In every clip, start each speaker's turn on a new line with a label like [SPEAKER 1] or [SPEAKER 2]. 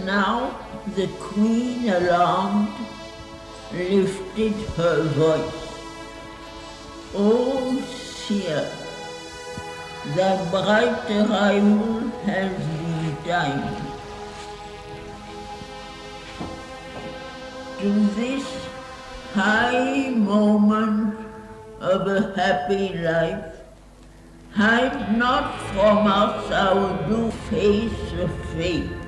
[SPEAKER 1] now the queen, alarmed, lifted her voice. "O seer, thy bright arrival has been timed. To this high moment of a happy life, hide not from us our blue face of fate,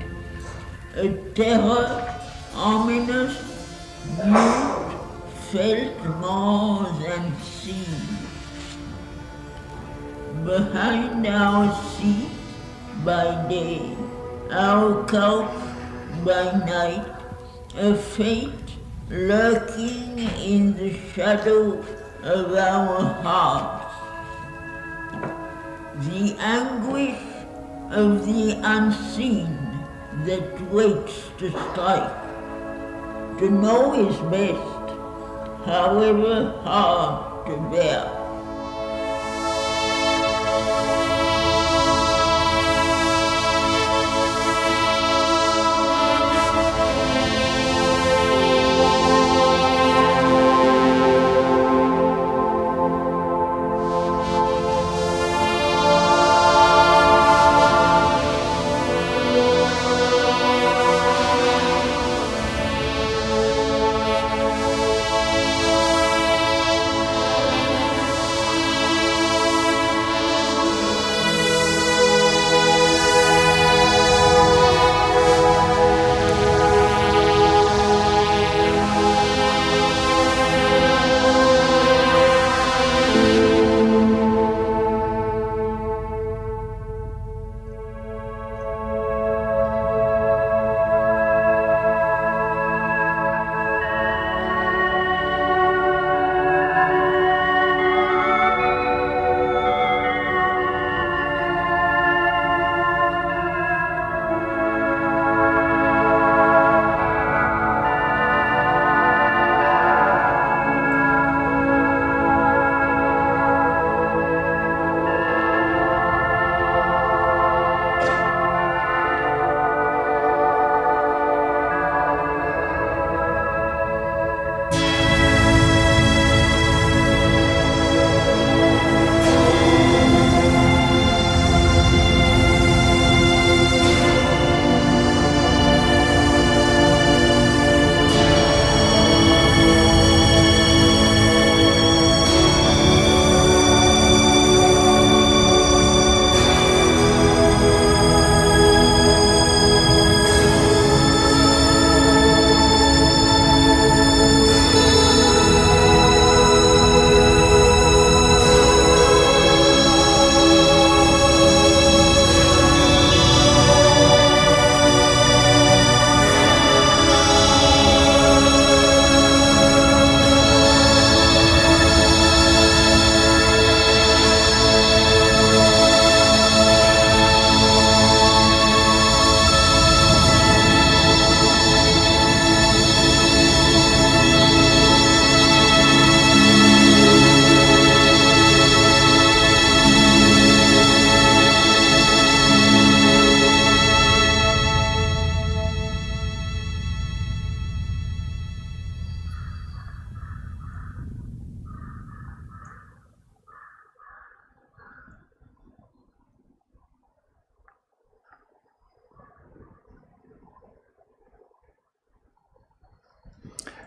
[SPEAKER 1] a terror ominous, mute, felt more than seen. Behind our seat by day, our couch by night, a fate lurking in the shadow of our hearts. The anguish of the unseen that waits to strike. To know is best, however hard to bear."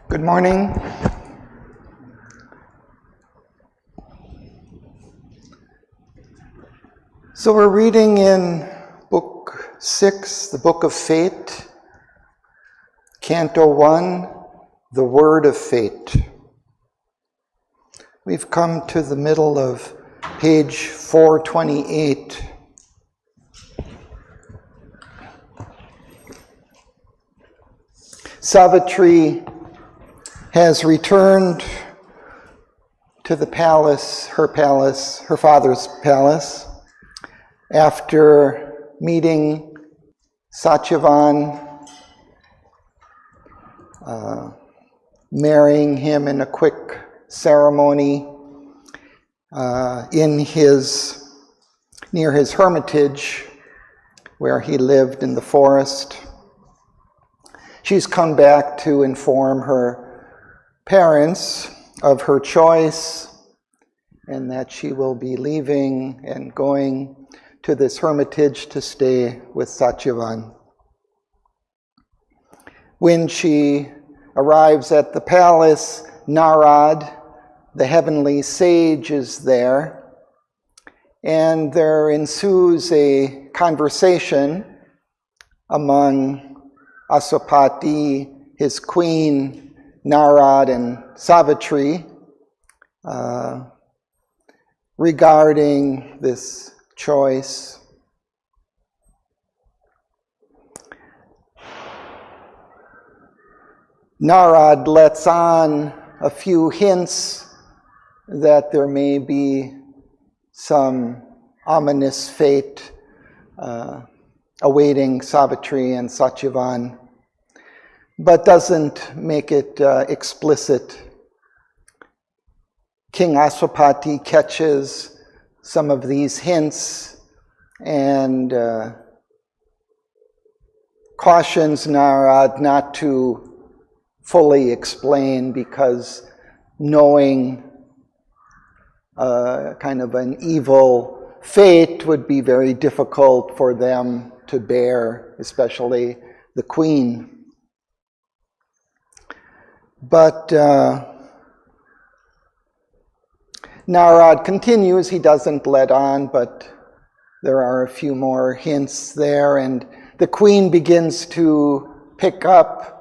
[SPEAKER 2] Good morning. So we're reading in Book 6, the Book of Fate, Canto 1, the Word of Fate. We've come to the middle of page 428. Savitri has returned to the palace, her father's palace, after meeting Satyavan, marrying him in a quick ceremony near his hermitage where he lived in the forest. She's come back to inform her parents of her choice and that she will be leaving and going to this hermitage to stay with Satyavan. When she arrives at the palace, Narad, the heavenly sage, is there, and there ensues a conversation among Aswapati, his queen, Narad, and Savitri regarding this choice. Narad lets on a few hints that there may be some ominous fate awaiting Savitri and Satyavan, but doesn't make it explicit. King Aswapati catches some of these hints and cautions Narad not to fully explain, because knowing kind of an evil fate would be very difficult for them to bear, especially the queen. But Narad continues. He doesn't let on, but there are a few more hints there, and the queen begins to pick up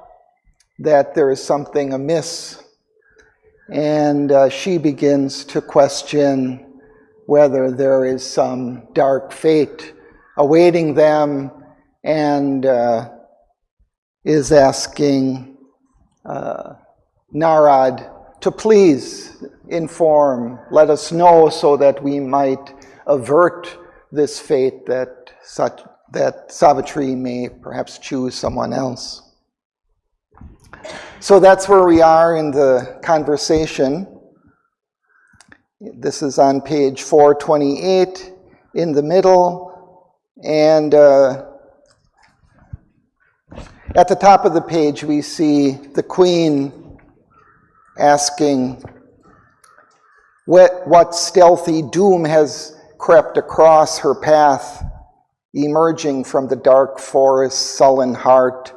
[SPEAKER 2] that there is something amiss, and she begins to question whether there is some dark fate awaiting them, and is asking Narad to please inform, let us know, so that we might avert this fate, that Savitri may perhaps choose someone else. So that's where we are in the conversation. This is on page 428 in the middle, and at the top of the page we see the queen asking what stealthy doom has crept across her path, emerging from the dark forest's sullen heart.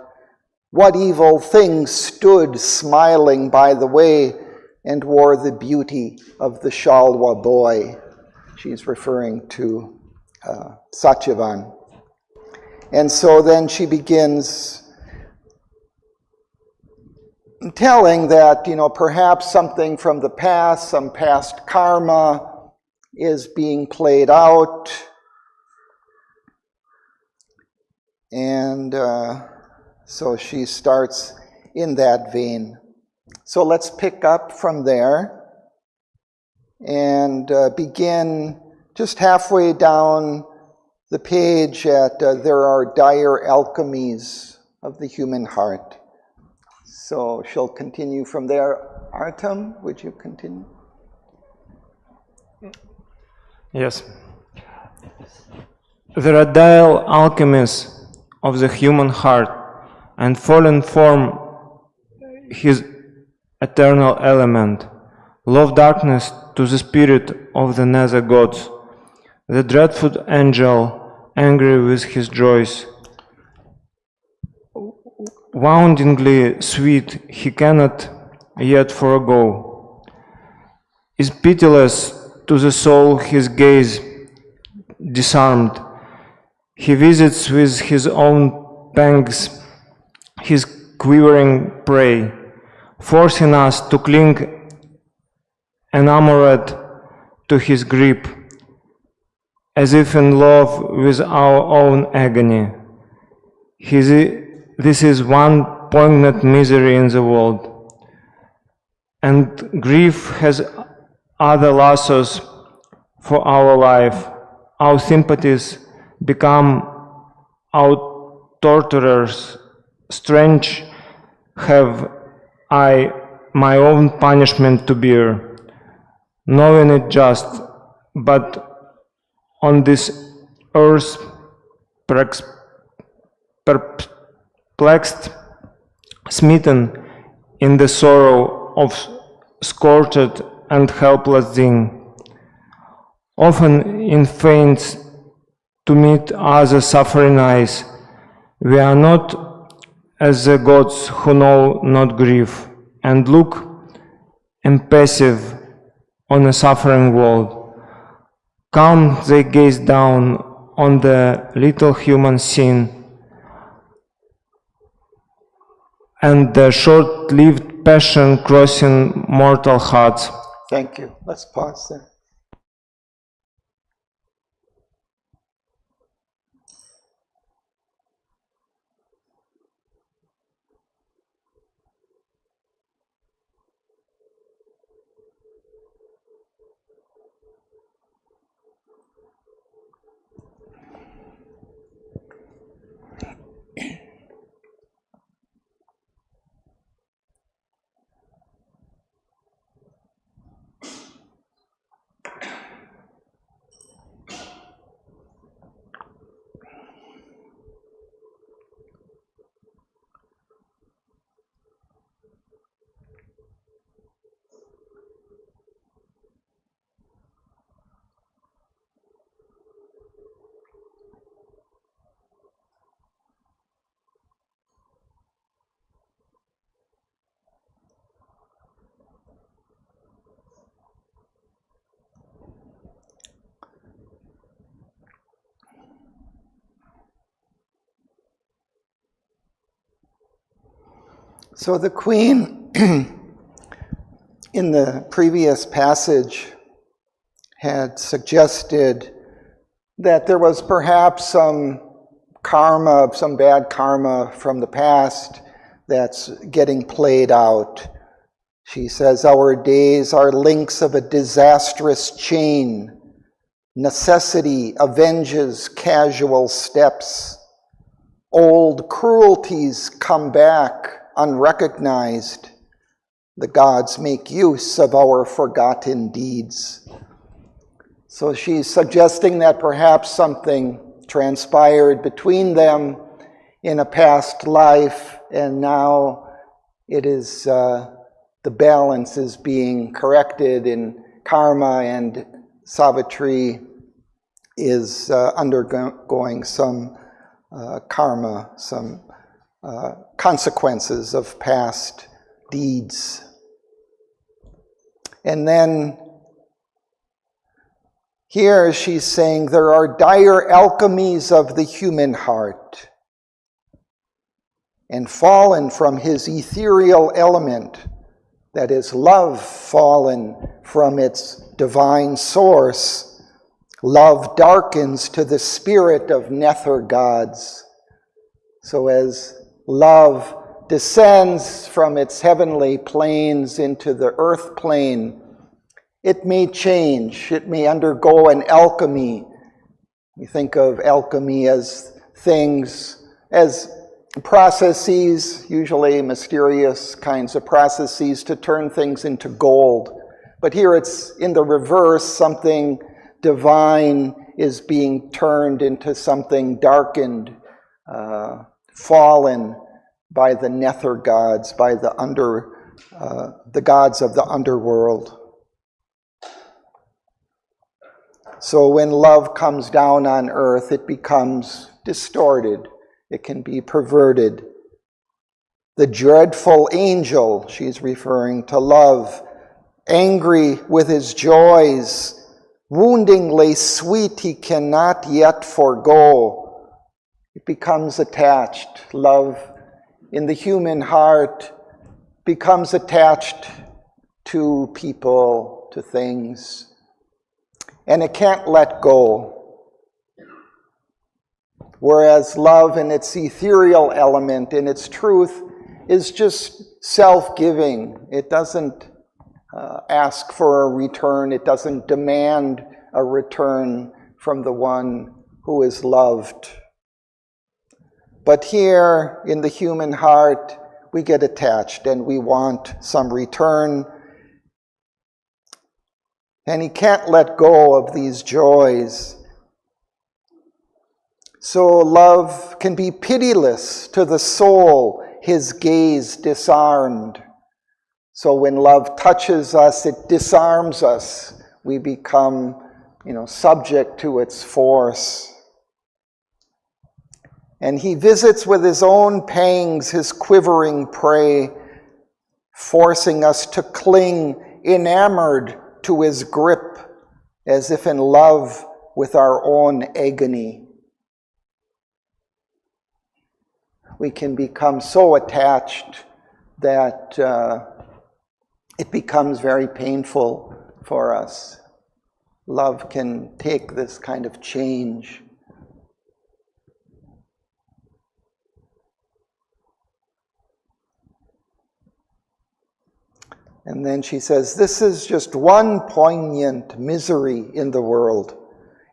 [SPEAKER 2] What evil thing stood smiling by the way and wore the beauty of the Shalwa boy? She's referring to Satyavan. And so then she begins telling that, perhaps something from the past, some past karma is being played out. And so she starts in that vein. So let's pick up from there and begin just halfway down the page at there are dire alchemies of the human heart. So she'll continue from there. Artem, would you continue?
[SPEAKER 3] Yes. There are dire alchemies of the human heart, and fallen form his eternal element. Love darkness to the spirit of the nether gods. The dreadful angel, angry with his joys, woundingly sweet, he cannot yet forego, is pitiless to the soul his gaze disarmed. He visits with his own pangs his quivering prey, forcing us to cling enamored to his grip, as if in love with our own agony. This is one poignant misery in the world, and grief has other lassos for our life. Our sympathies become our torturers. Strange have I my own punishment to bear, knowing it just, but on this earth perplexed smitten in the sorrow of scorched and helpless thing, often in faints to meet other suffering eyes. We are not as the gods who know not grief, and look impassive on a suffering world. Calm they gaze down on the little human sin, and the short-lived passion crossing mortal hearts.
[SPEAKER 2] Thank you. Let's pause there. So the Queen, in the previous passage, had suggested that there was perhaps some karma, some bad karma from the past that's getting played out. She says, our days are links of a disastrous chain. Necessity avenges casual steps. Old cruelties come back unrecognized. The gods make use of our forgotten deeds. So she's suggesting that perhaps something transpired between them in a past life, and now it is the balance is being corrected in karma, and Savitri is undergoing some karma, some consequences of past deeds. And then here she's saying there are dire alchemies of the human heart, and fallen from his ethereal element, that is love fallen from its divine source, love darkens to the spirit of nether gods. So as love descends from its heavenly planes into the earth plane, it may change, it may undergo an alchemy. We think of alchemy as things, as processes, usually mysterious kinds of processes to turn things into gold. But here it's in the reverse, something divine is being turned into something darkened, fallen by the nether gods, by the gods of the underworld. So when love comes down on earth, it becomes distorted. It can be perverted. The dreadful angel, she's referring to love, angry with his joys, woundingly sweet he cannot yet forego. It becomes attached. Love in the human heart becomes attached to people, to things, and it can't let go. Whereas love in its ethereal element, in its truth, is just self-giving. It doesn't ask for a return. It doesn't demand a return from the one who is loved. But here in the human heart, we get attached and we want some return. And he can't let go of these joys. So love can be pitiless to the soul, his gaze disarmed. So when love touches us, it disarms us. We become, subject to its force. And he visits with his own pangs his quivering prey, forcing us to cling, enamored to his grip, as if in love with our own agony. We can become so attached that it becomes very painful for us. Love can take this kind of change. And then she says, this is just one poignant misery in the world,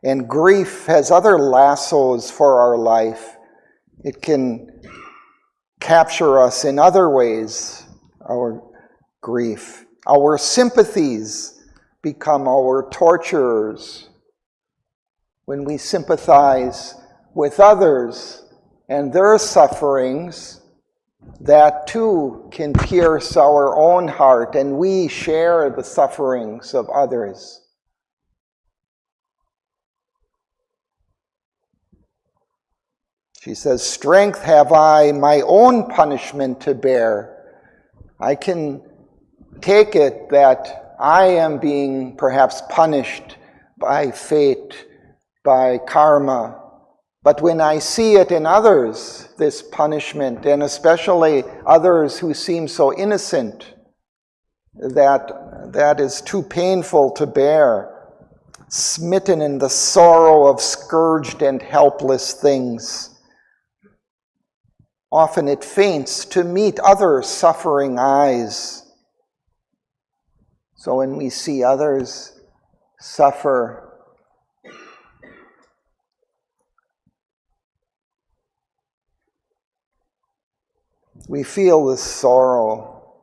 [SPEAKER 2] and grief has other lassos for our life. It can capture us in other ways, our grief. Our sympathies become our torturers. When we sympathize with others and their sufferings, that too can pierce our own heart, and we share the sufferings of others. She says, strength have I my own punishment to bear. I can take it that I am being perhaps punished by fate, by karma. But when I see it in others, this punishment, and especially others who seem so innocent, that is too painful to bear. Smitten in the sorrow of scourged and helpless things. Often it faints to meet other suffering eyes. So when we see others suffer, we feel this sorrow.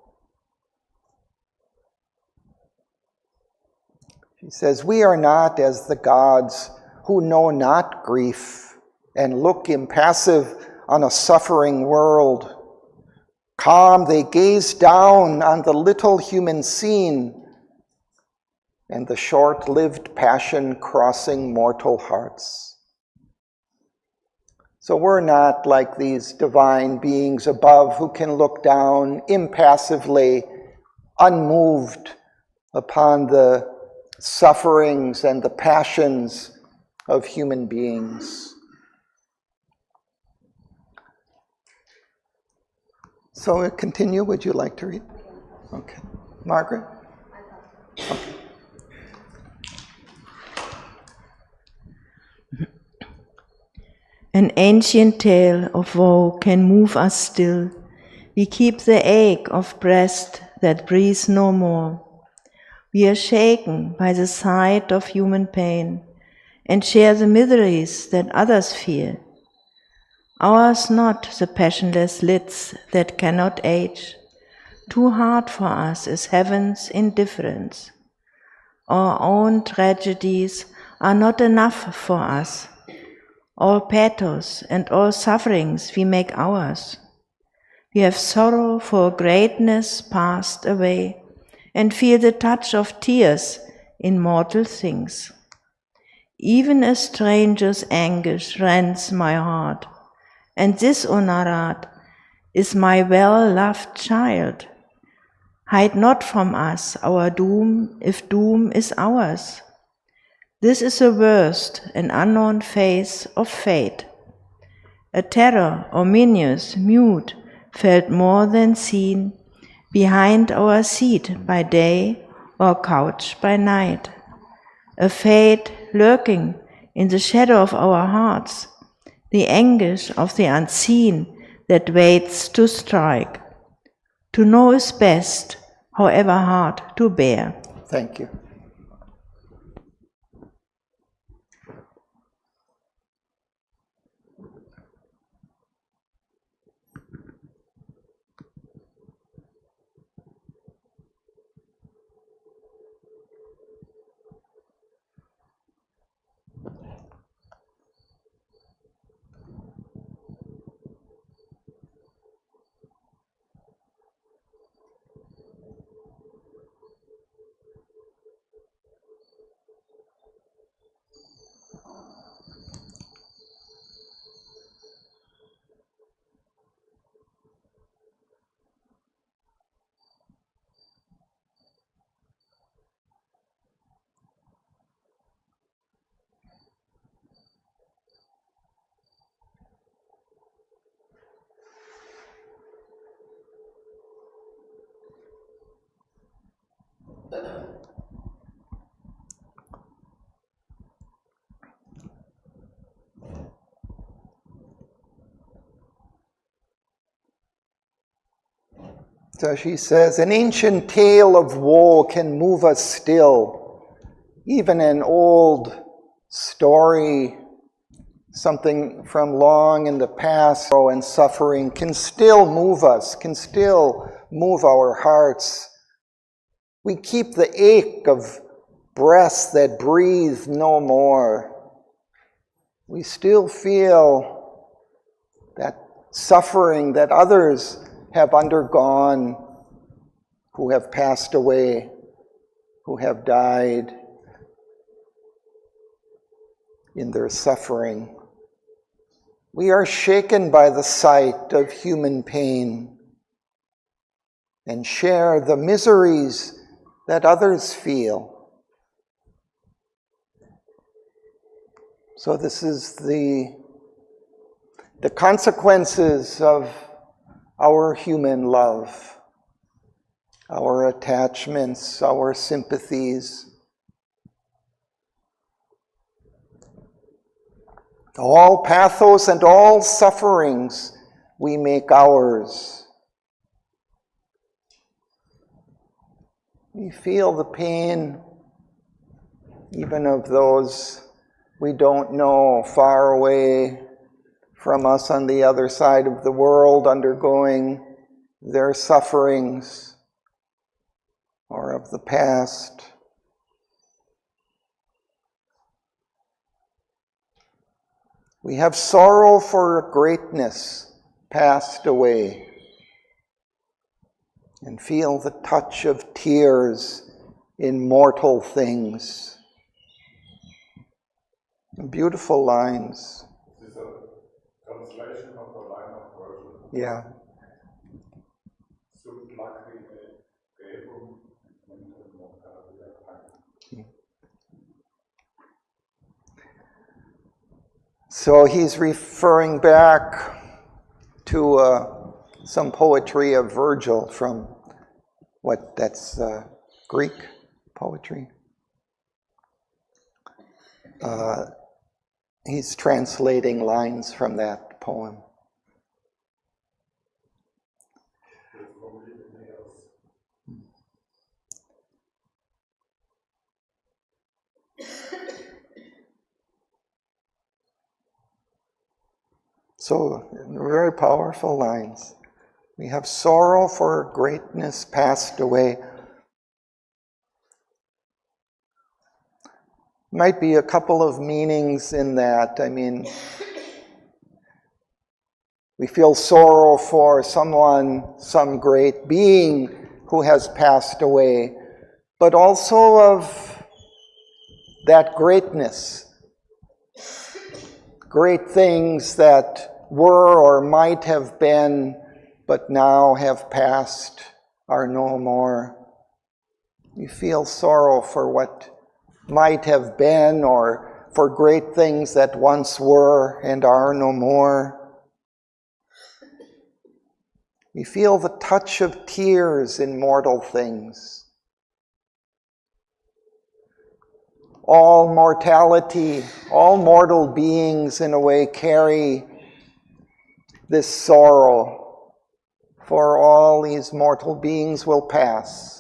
[SPEAKER 2] She says, we are not as the gods who know not grief and look impassive on a suffering world. Calm, they gaze down on the little human scene and the short-lived passion crossing mortal hearts. So we're not like these divine beings above who can look down impassively, unmoved upon the sufferings and the passions of human beings. So we'll continue. Would you like to read? Okay. Margaret? Okay.
[SPEAKER 4] An ancient tale of woe can move us still. We keep the ache of breast that breathes no more. We are shaken by the sight of human pain and share the miseries that others feel. Ours not the passionless lids that cannot age. Too hard for us is heaven's indifference. Our own tragedies are not enough for us. All pathos and all sufferings we make ours. We have sorrow for greatness passed away and feel the touch of tears in mortal things. Even a stranger's anguish rends my heart, and this, O Narad, is my well-loved child. Hide not from us our doom, if doom is ours. This is the worst and unknown face of fate. A terror, ominous, mute, felt more than seen, behind our seat by day or couch by night. A fate lurking in the shadow of our hearts, the anguish of the unseen that waits to strike. To know is best, however hard to bear.
[SPEAKER 2] Thank you. So she says, an ancient tale of woe can move us still. Even an old story, something from long in the past and suffering can still move us, can still move our hearts. We keep the ache of breaths that breathe no more. We still feel that suffering that others have undergone, who have passed away, who have died in their suffering. We are shaken by the sight of human pain and share the miseries that others feel. So this is the consequences of our human love, our attachments, our sympathies. All pathos and all sufferings we make ours. We feel the pain even of those we don't know, far away from us on the other side of the world, undergoing their sufferings, or of the past. We have sorrow for greatness passed away, and feel the touch of tears in mortal things. Beautiful lines.
[SPEAKER 5] This is a translation of the line of Virgil.
[SPEAKER 2] Yeah.
[SPEAKER 5] Sunt lacrimae rebum mentum mortalia panem.
[SPEAKER 2] So he's referring back to some poetry of Virgil from that's Greek poetry. He's translating lines from that poem. So, very powerful lines. We have sorrow for greatness passed away. Might be a couple of meanings in that. I mean, we feel sorrow for someone, some great being who has passed away, but also of that greatness. Great things that were or might have been, but now have passed, are no more. We feel sorrow for what might have been, or for great things that once were and are no more. We feel the touch of tears in mortal things. All mortality, all mortal beings in a way carry this sorrow, for all these mortal beings will pass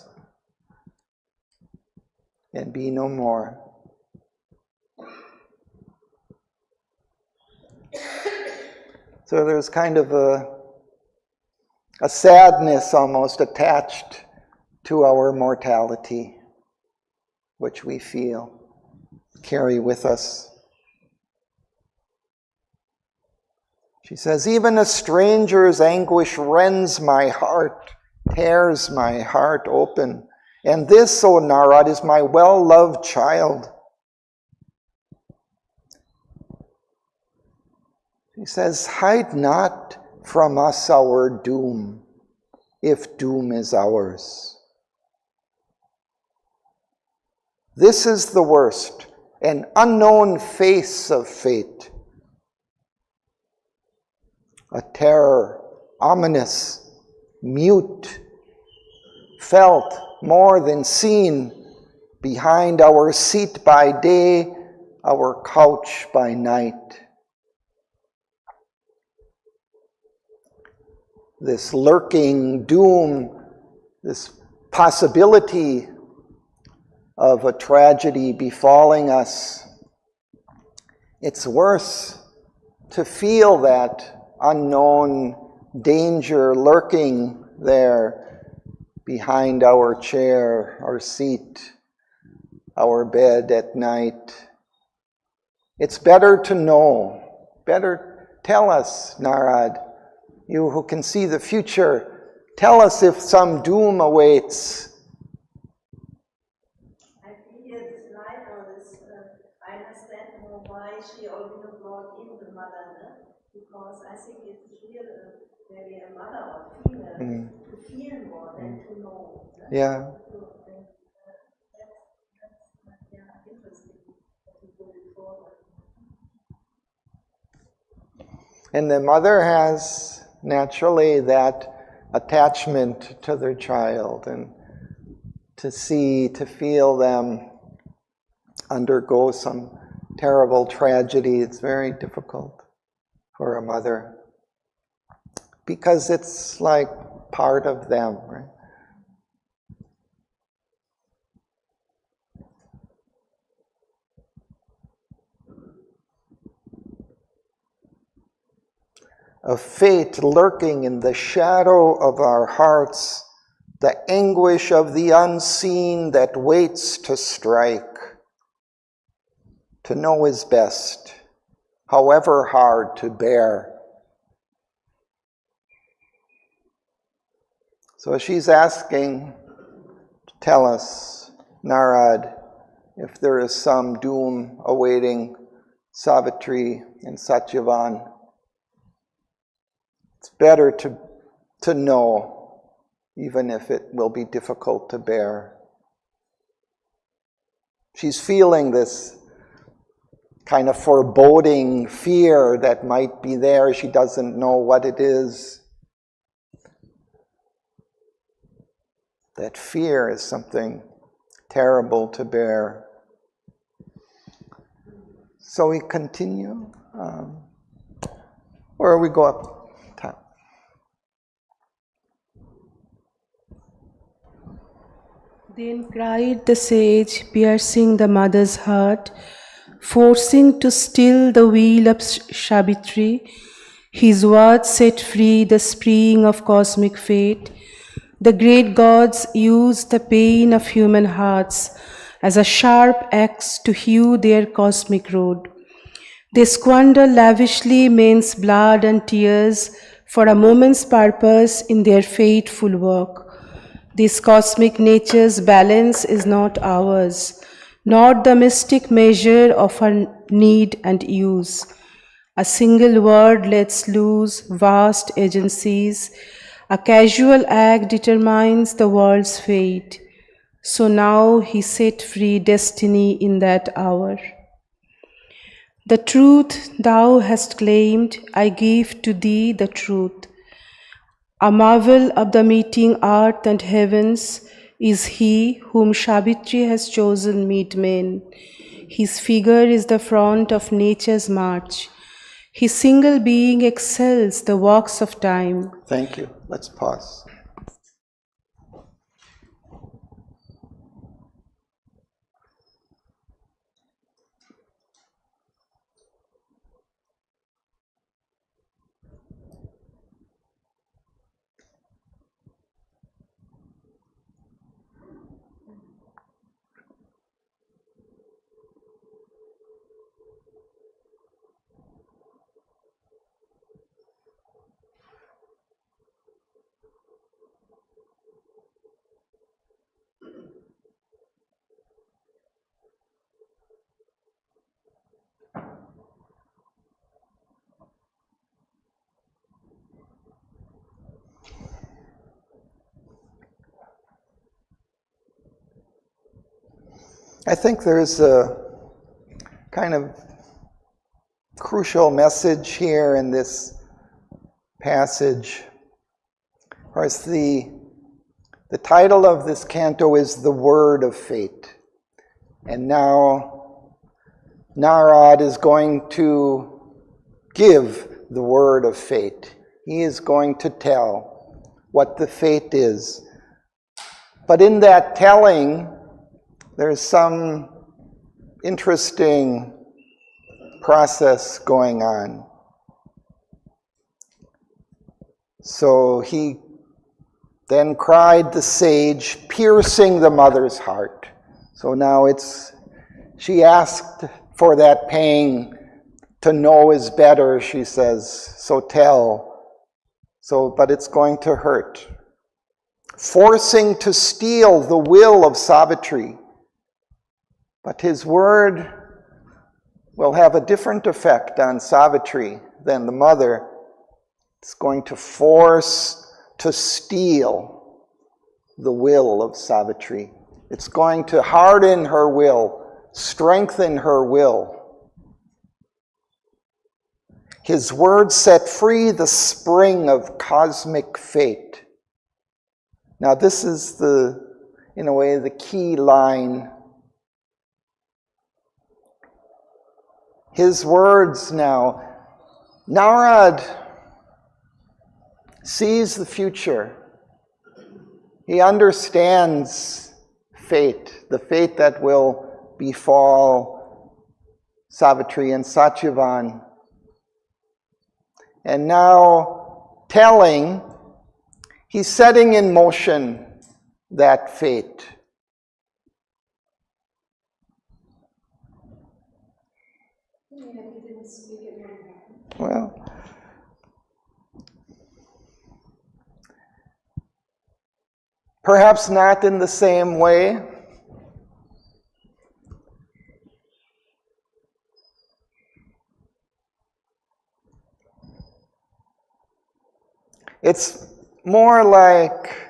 [SPEAKER 2] and be no more. So there's kind of a sadness almost attached to our mortality, which we feel, carry with us. She says, even a stranger's anguish rends my heart, tears my heart open. And this, O Narad, is my well-loved child. She says, hide not from us our doom, if doom is ours. This is the worst, an unknown face of fate. A terror, ominous, mute, felt more than seen, behind our seat by day, our couch by night. This lurking doom this possibility of a tragedy befalling us, it's worse to feel that unknown danger lurking there behind our chair, our seat, our bed at night. It's better to know. Better tell us, Narad, you who can see the future, tell us if some doom awaits.
[SPEAKER 4] I think here this line or this, I understand more why she Auroville brought in the mother, no? Because I think it's real, maybe a mother or female, to feel more than to know. No?
[SPEAKER 2] Yeah.
[SPEAKER 4] That's interesting that you put it forward.
[SPEAKER 2] And the mother has naturally that attachment to their child, and to feel them undergo some terrible tragedy, it's very difficult for a mother, because it's like part of them, right? Of fate lurking in the shadow of our hearts, the anguish of the unseen that waits to strike. To know is best, however hard to bear. So she's asking, tell us, Narad, if there is some doom awaiting Savitri and Satyavan. It's better to know, even if it will be difficult to bear. She's feeling this kind of foreboding fear that might be there. She doesn't know what it is. That fear is something terrible to bear. So we continue, or we go up top.
[SPEAKER 6] Then cried the sage, piercing the mother's heart, forcing to still the wheel of Savitri. His words set free the spring of cosmic fate. The great gods use the pain of human hearts as a sharp axe to hew their cosmic road. They squander lavishly men's blood and tears for a moment's purpose in their fateful work. This cosmic nature's balance is not ours, not the mystic measure of our need and use. A single word lets loose vast agencies. A casual act determines the world's fate. So now he set free destiny in that hour. The truth thou hast claimed, I give to thee the truth. A marvel of the meeting earth and heavens is he whom Savitri has chosen meet men. His figure is the front of nature's march. His single being excels the works of time.
[SPEAKER 2] Thank you. Let's pause. I think there's a kind of crucial message here in this passage. Of course, the title of this canto is The Word of Fate. And now Narad is going to give the word of fate. He is going to tell what the fate is But in that telling, there's some interesting process going on. So he then cried the sage, piercing the mother's heart. So now she asked for that pang. To know is better, she says, so tell. But it's going to hurt. Forcing to steal the will of Savitri. But his word will have a different effect on Savitri than the mother. It's going to force to steal the will of Savitri. It's going to harden her will, strengthen her will. His word set free the spring of cosmic fate. Now this is in a way, the key line. His words now. Narad sees the future. He understands fate, the fate that will befall Savitri and Satyavan. And now, telling, he's setting in motion that fate. Well, perhaps not in the same way. It's more like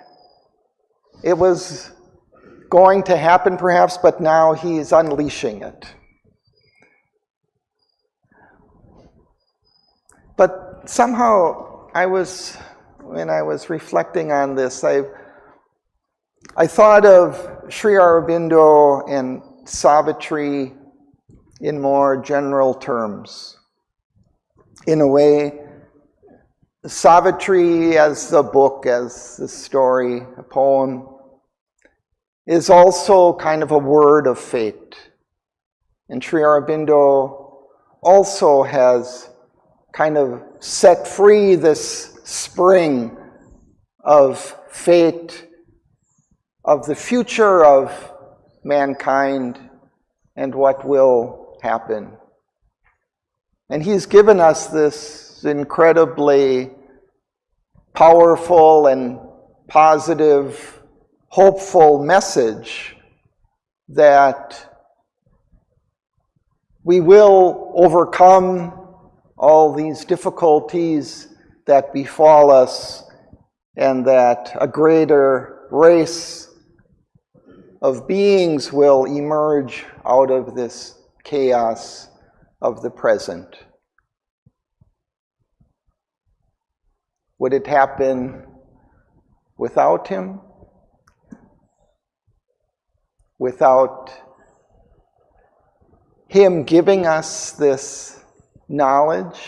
[SPEAKER 2] it was going to happen perhaps, but now he's unleashing it. But somehow when I was reflecting on this, I thought of Sri Aurobindo and Savitri in more general terms. In a way, Savitri as a book, as a story, a poem, is also kind of a word of fate. And Sri Aurobindo also has kind of set free this spring of fate, of the future of mankind and what will happen. And he's given us this incredibly powerful and positive, hopeful message that we will overcome all these difficulties that befall us, and that a greater race of beings will emerge out of this chaos of the present. Would it happen without him? Without him giving us this knowledge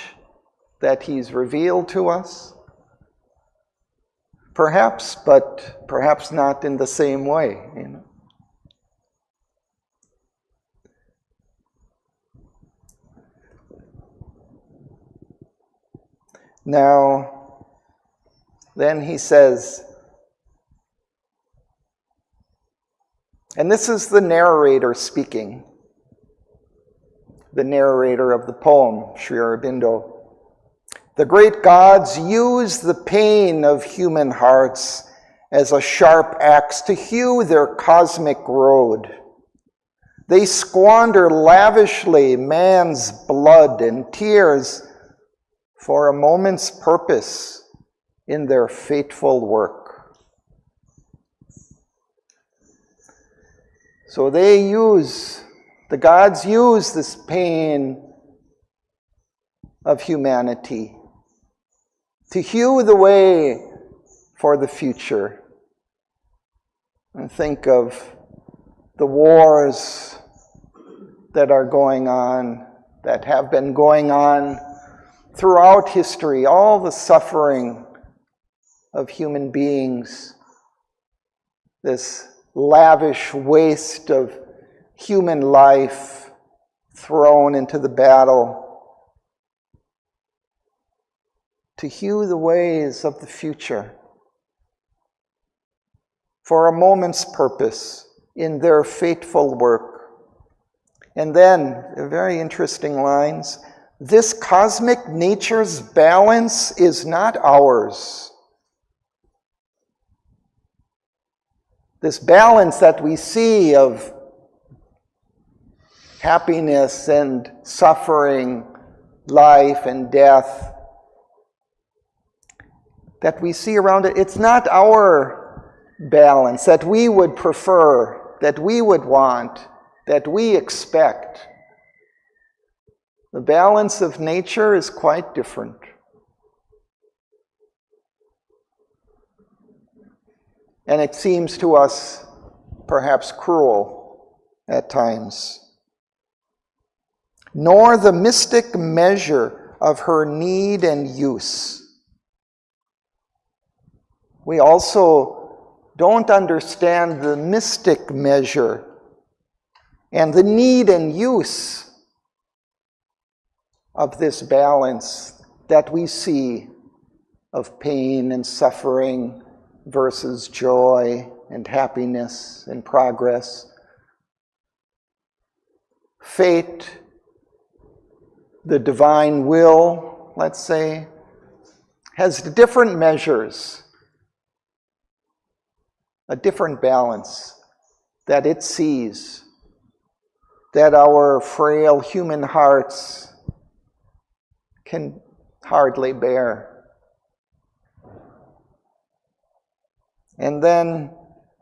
[SPEAKER 2] that he's revealed to us? Perhaps, but perhaps not in the same way, you know. Now, then he says, and this is the narrator speaking, the narrator of the poem, Sri Aurobindo. The great gods use the pain of human hearts as a sharp axe to hew their cosmic road. They squander lavishly man's blood and tears for a moment's purpose in their fateful work. So the gods use this pain of humanity to hew the way for the future. And think of the wars that are going on, that have been going on throughout history, all the suffering of human beings. this lavish waste of human life thrown into the battle, to hew the ways of the future for a moment's purpose in their fateful work. And then, very interesting lines, this cosmic nature's balance is not ours. This balance that we see of happiness and suffering, life and death, that we see around it, it's not our balance that we would prefer, that we would want, that we expect. The balance of nature is quite different. And it seems to us perhaps cruel at times. Nor the mystic measure of her need and use. We also don't understand the mystic measure and the need and use of this balance that we see of pain and suffering versus joy and happiness and progress. Fate, the divine will, let's say, has different measures, a different balance that it sees, that our frail human hearts can hardly bear. And then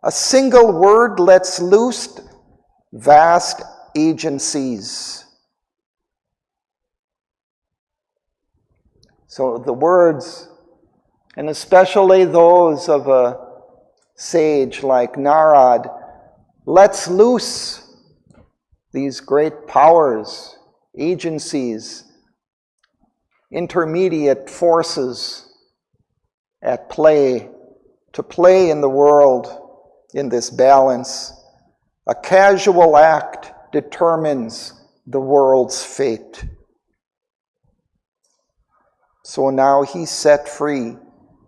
[SPEAKER 2] a single word lets loose vast agencies. So the words, and especially those of a sage like Narad, lets loose these great powers, agencies, intermediate forces at play, to play in the world in this balance. A casual act determines the world's fate. So now he set free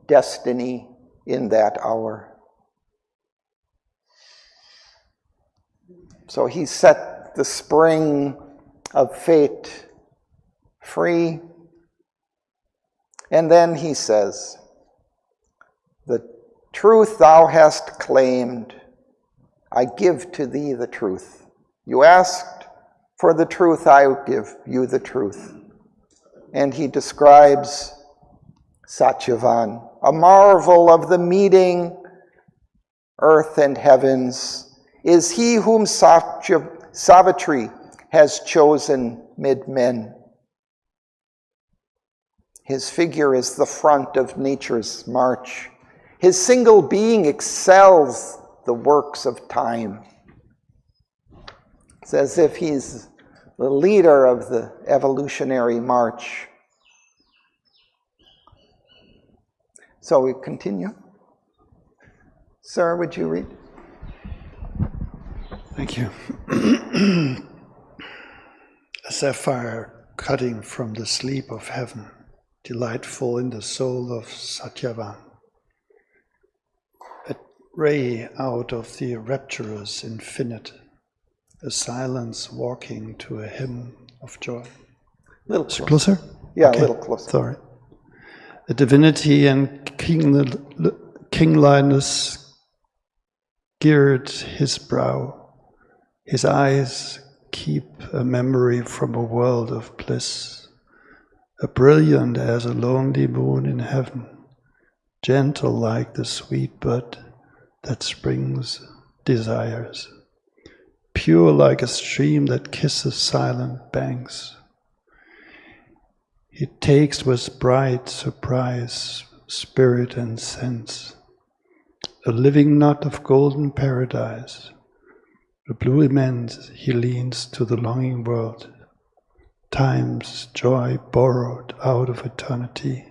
[SPEAKER 2] destiny in that hour. So he set the spring of fate free. And then he says, the truth thou hast claimed, I give to thee the truth. You asked for the truth, I will give you the truth. And he describes Satyavan, a marvel of the meeting earth and heavens, is he whom Savitri has chosen mid men. His figure is the front of nature's march. His single being excels the works of time. It's as if he's the leader of the evolutionary march. So we continue. Sir, would you read?
[SPEAKER 7] Thank you. A sapphire cutting from the sleep of heaven, delightful in the soul of Satyavan. A ray out of the rapturous infinite, a silence walking to a hymn of joy.
[SPEAKER 2] Little
[SPEAKER 7] closer?
[SPEAKER 2] Yeah,
[SPEAKER 7] okay.
[SPEAKER 2] A little closer.
[SPEAKER 7] Sorry. A divinity and kingliness geared his brow. His eyes keep a memory from a world of bliss, a brilliant as a lonely moon in heaven, gentle like the sweet bud that spring's desires, pure like a stream that kisses silent banks. He takes with bright surprise spirit and sense, a living knot of golden paradise. The blue immense he leans to the longing world, time's joy borrowed out of eternity,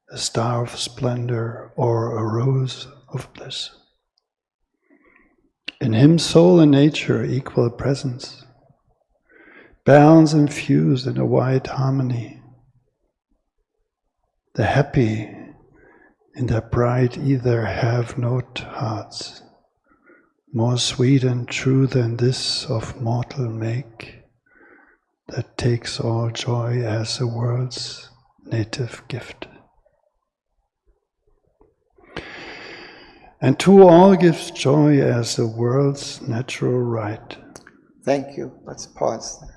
[SPEAKER 7] a star of splendor or a rose of bliss. In him soul and nature equal presence, balance and fused in a wide harmony. The happy in their bright ether have note hearts, more sweet and true than this of mortal make, that takes all joy as the world's native gift. And to all gives joy as the world's natural right.
[SPEAKER 2] Thank you. Let's pause there.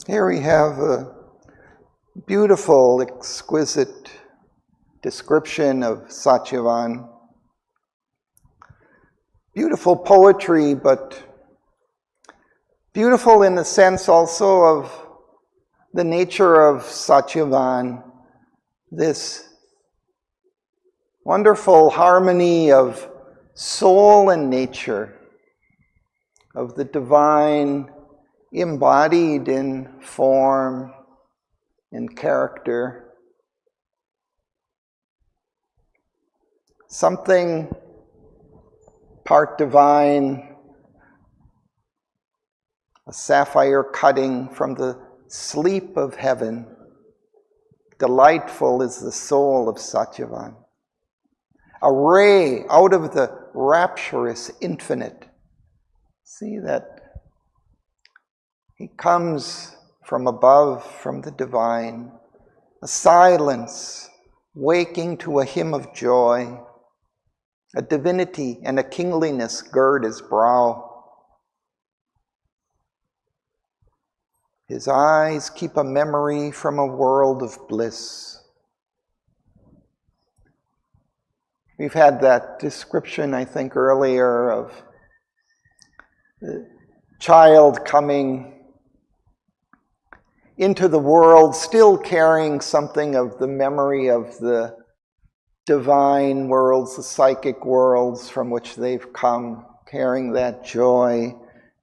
[SPEAKER 2] Here we have a beautiful, exquisite description of Satyavan. Beautiful poetry, but beautiful in the sense also of the nature of Satyavan, this wonderful harmony of soul and nature, of the divine embodied in form, in character. Something part divine, a sapphire cutting from the sleep of heaven. Delightful is the soul of Satyavan. A ray out of the rapturous infinite. See that he comes from above, from the divine, a silence, waking to a hymn of joy, a divinity and a kingliness gird his brow. His eyes keep a memory from a world of bliss. We've had that description, I think, earlier of the child coming into the world, still carrying something of the memory of the divine worlds, the psychic worlds from which they've come, carrying that joy,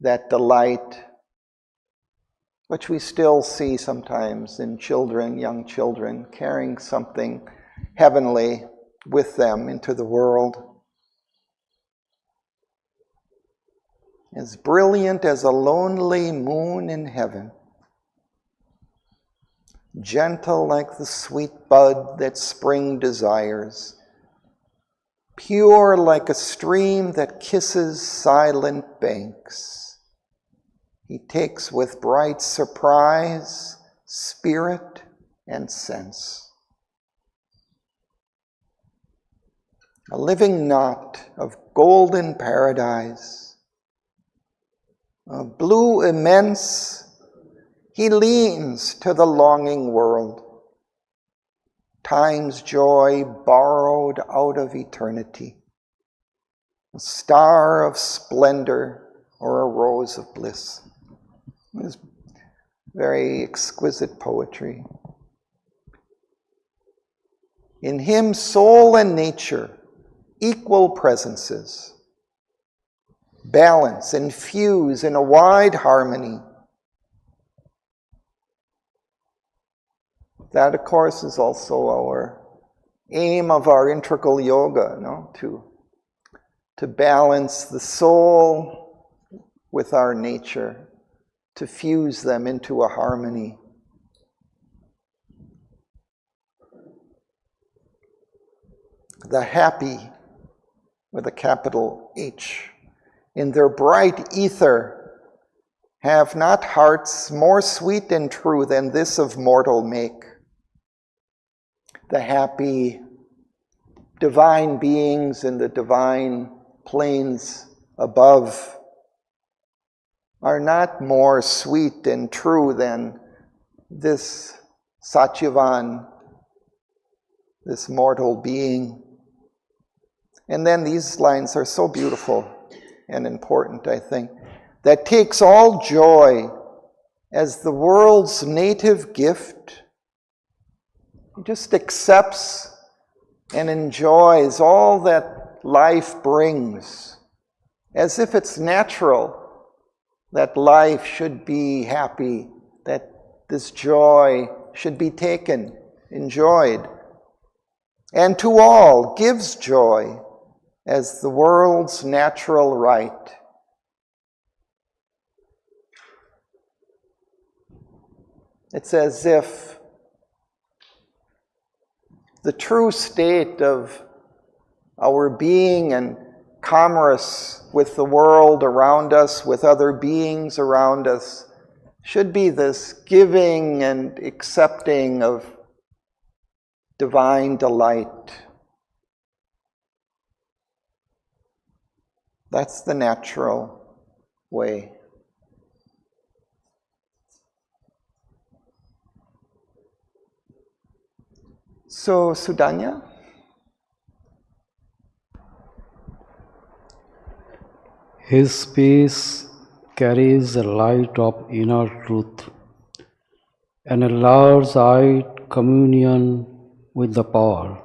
[SPEAKER 2] that delight, which we still see sometimes in children, young children, carrying something heavenly with them into the world. As brilliant as a lonely moon in heaven, gentle like the sweet bud that spring desires, pure like a stream that kisses silent banks. He takes with bright surprise spirit and sense. A living knot of golden paradise, of blue immense, he leans to the longing world, time's joy borrowed out of eternity, a star of splendor or a rose of bliss. It was very exquisite poetry. In him, soul and nature, equal presences, balance and fuse in a wide harmony. That, of course, is also our aim of our integral yoga, no? To balance the soul with our nature, to fuse them into a harmony. The happy, with a capital H, in their bright ether, have not hearts more sweet and true than this of mortal make. The happy divine beings in the divine planes above are not more sweet and true than this Satchivan, this mortal being. And then these lines are so beautiful and important, I think. That takes all joy as the world's native gift. He just accepts and enjoys all that life brings, as if it's natural that life should be happy, that this joy should be taken, enjoyed. And to all gives joy as the world's natural right. It's as if the true state of our being and commerce with the world around us, with other beings around us, should be this giving and accepting of divine delight. That's the natural way. So, Sudanya?
[SPEAKER 8] His peace carries the light of inner truth and a large-eyed communion with the power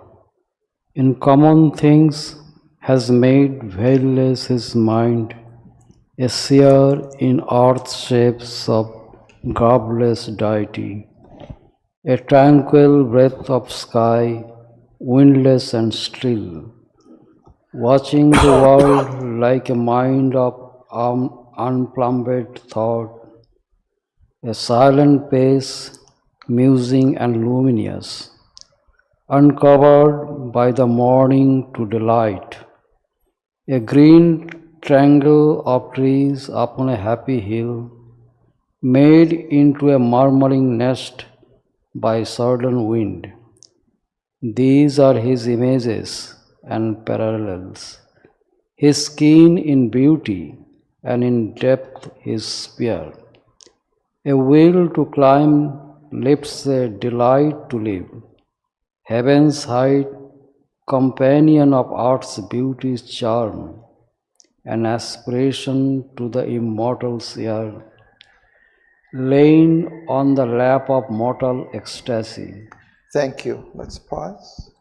[SPEAKER 8] in common things has made veilless his mind, a seer in earth's shapes of garbless deity, a tranquil breath of sky, windless and still, watching the world like a mind of unplumbed thought, a silent pace, musing and luminous, uncovered by the morning to delight, a green triangle of trees upon a happy hill, made into a murmuring nest by sudden wind. These are his images and parallels, his skin in beauty and in depth his sphere. A will to climb lifts a delight to live. Heaven's height, companion of earth's beauty's charm, an aspiration to the immortal sphere, laying on the lap of mortal ecstasy.
[SPEAKER 2] Thank you. Let's pause.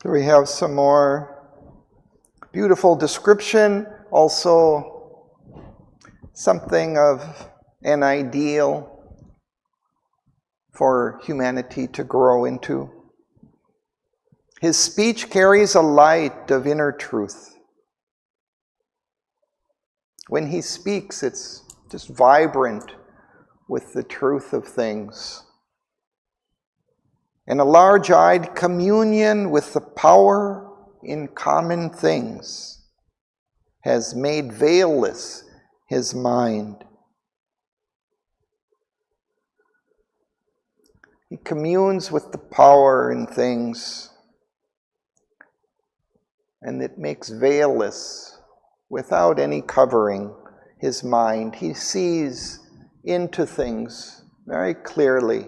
[SPEAKER 2] Here we have some more beautiful description, also something of an ideal for humanity to grow into. His speech carries a light of inner truth. When he speaks, it's just vibrant with the truth of things. And a large-eyed communion with the power in common things has made veilless his mind. He communes with the power in things, and it makes veilless, without any covering, his mind. He sees into things very clearly.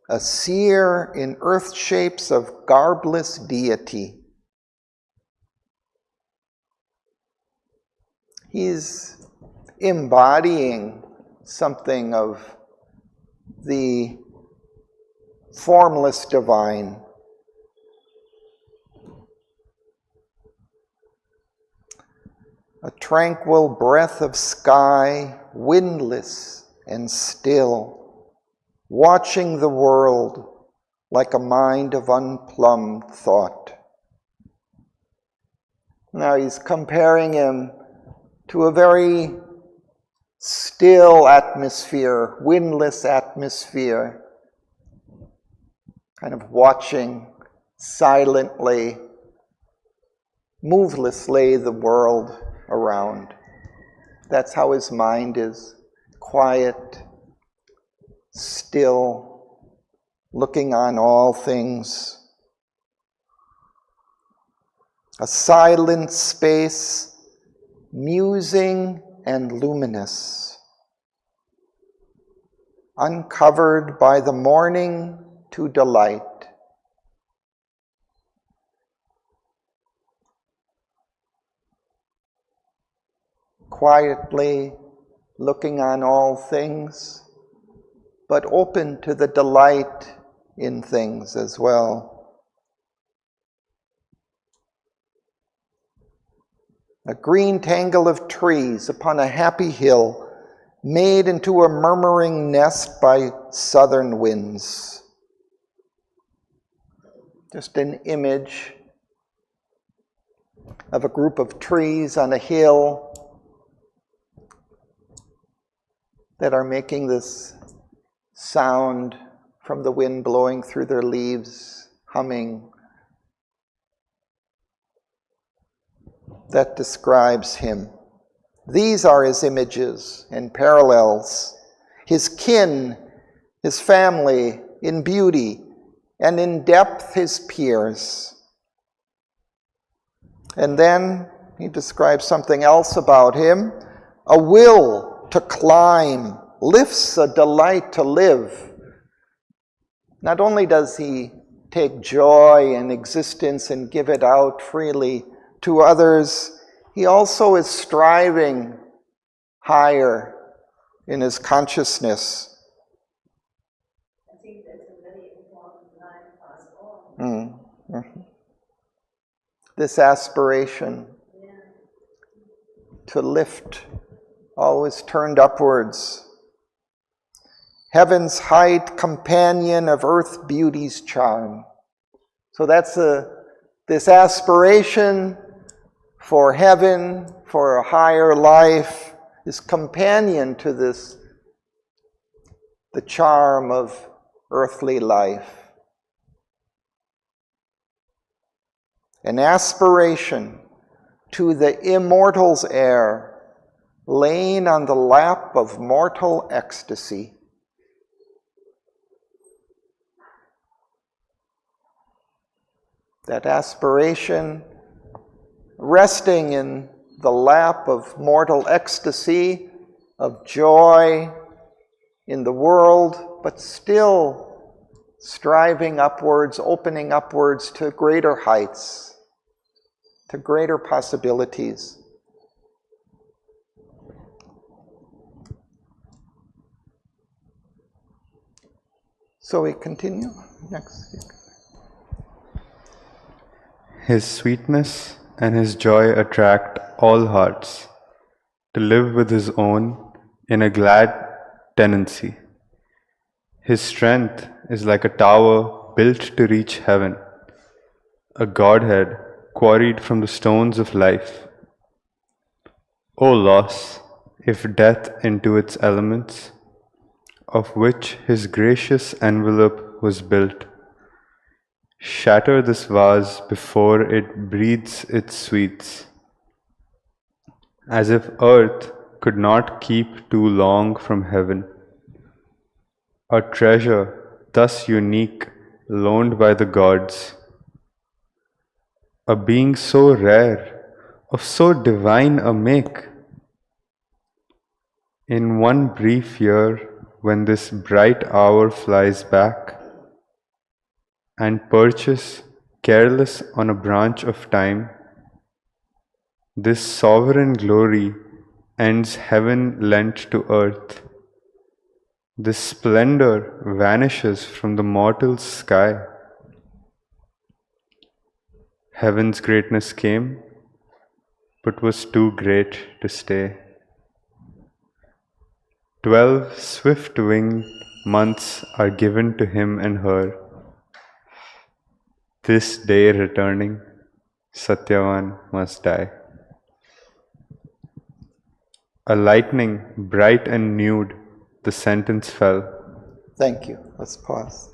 [SPEAKER 2] A seer in earth shapes of garbless deity. He's embodying something of the formless divine. A tranquil breath of sky, windless and still, watching the world like a mind of unplumbed thought. Now he's comparing him to a very still atmosphere, windless atmosphere, kind of watching silently, movelessly the world around. That's how his mind is, quiet, still, looking on all things. A silent space, musing and luminous, uncovered by the morning to delight. Quietly looking on all things, but open to the delight in things as well. A green tangle of trees upon a happy hill, made into a murmuring nest by southern winds. Just an image of a group of trees on a hill that are making this sound from the wind blowing through their leaves, humming. That describes him. These are his images and parallels. His kin, his family in beauty, and in depth his peers. And then he describes something else about him. A will to climb, lifts a delight to live. Not only does he take joy in existence and give it out freely to others, he also is striving higher in his consciousness.
[SPEAKER 4] I think that's a very important line for us all.
[SPEAKER 2] Mm-hmm. This aspiration to lift, always turned upwards. Heaven's height, companion of earth beauty's charm. So that's this aspiration for heaven, for a higher life, is companion to this, the charm of earthly life. An aspiration to the immortal's heir, laying on the lap of mortal ecstasy. That aspiration resting in the lap of mortal ecstasy, of joy in the world, but still striving upwards, opening upwards to greater heights, to greater possibilities. So we continue. Next.
[SPEAKER 9] His sweetness and his joy attract all hearts to live with his own in a glad tenancy. His strength is like a tower built to reach heaven, a Godhead quarried from the stones of life. O loss, if death into its elements, of which his gracious envelope was built, shatter this vase before it breathes its sweets, as if earth could not keep too long from heaven. A treasure thus unique, loaned by the gods, a being so rare, of so divine a make. In one brief year, when this bright hour flies back, and perches careless on a branch of time, this sovereign glory ends heaven lent to earth. This splendor vanishes from the mortal sky. Heaven's greatness came, but was too great to stay. 12 swift-winged months are given to him and her. This day returning, Satyavan must die. A lightning, bright and nude, the sentence fell.
[SPEAKER 2] Thank you. Let's pause.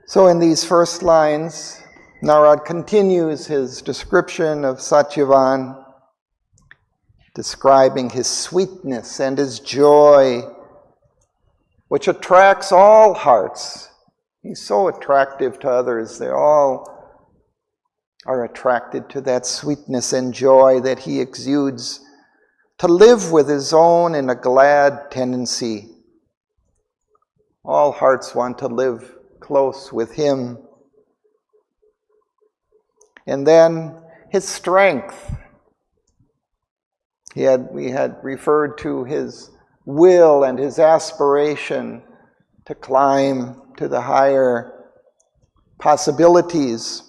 [SPEAKER 2] So in these first lines, Narad continues his description of Satyavan, describing his sweetness and his joy, which attracts all hearts. He's so attractive to others. They all are attracted to that sweetness and joy that he exudes, to live with his own in a glad tendency. All hearts want to live close with him. And then his strength. We had referred to his will and his aspiration to climb to the higher possibilities.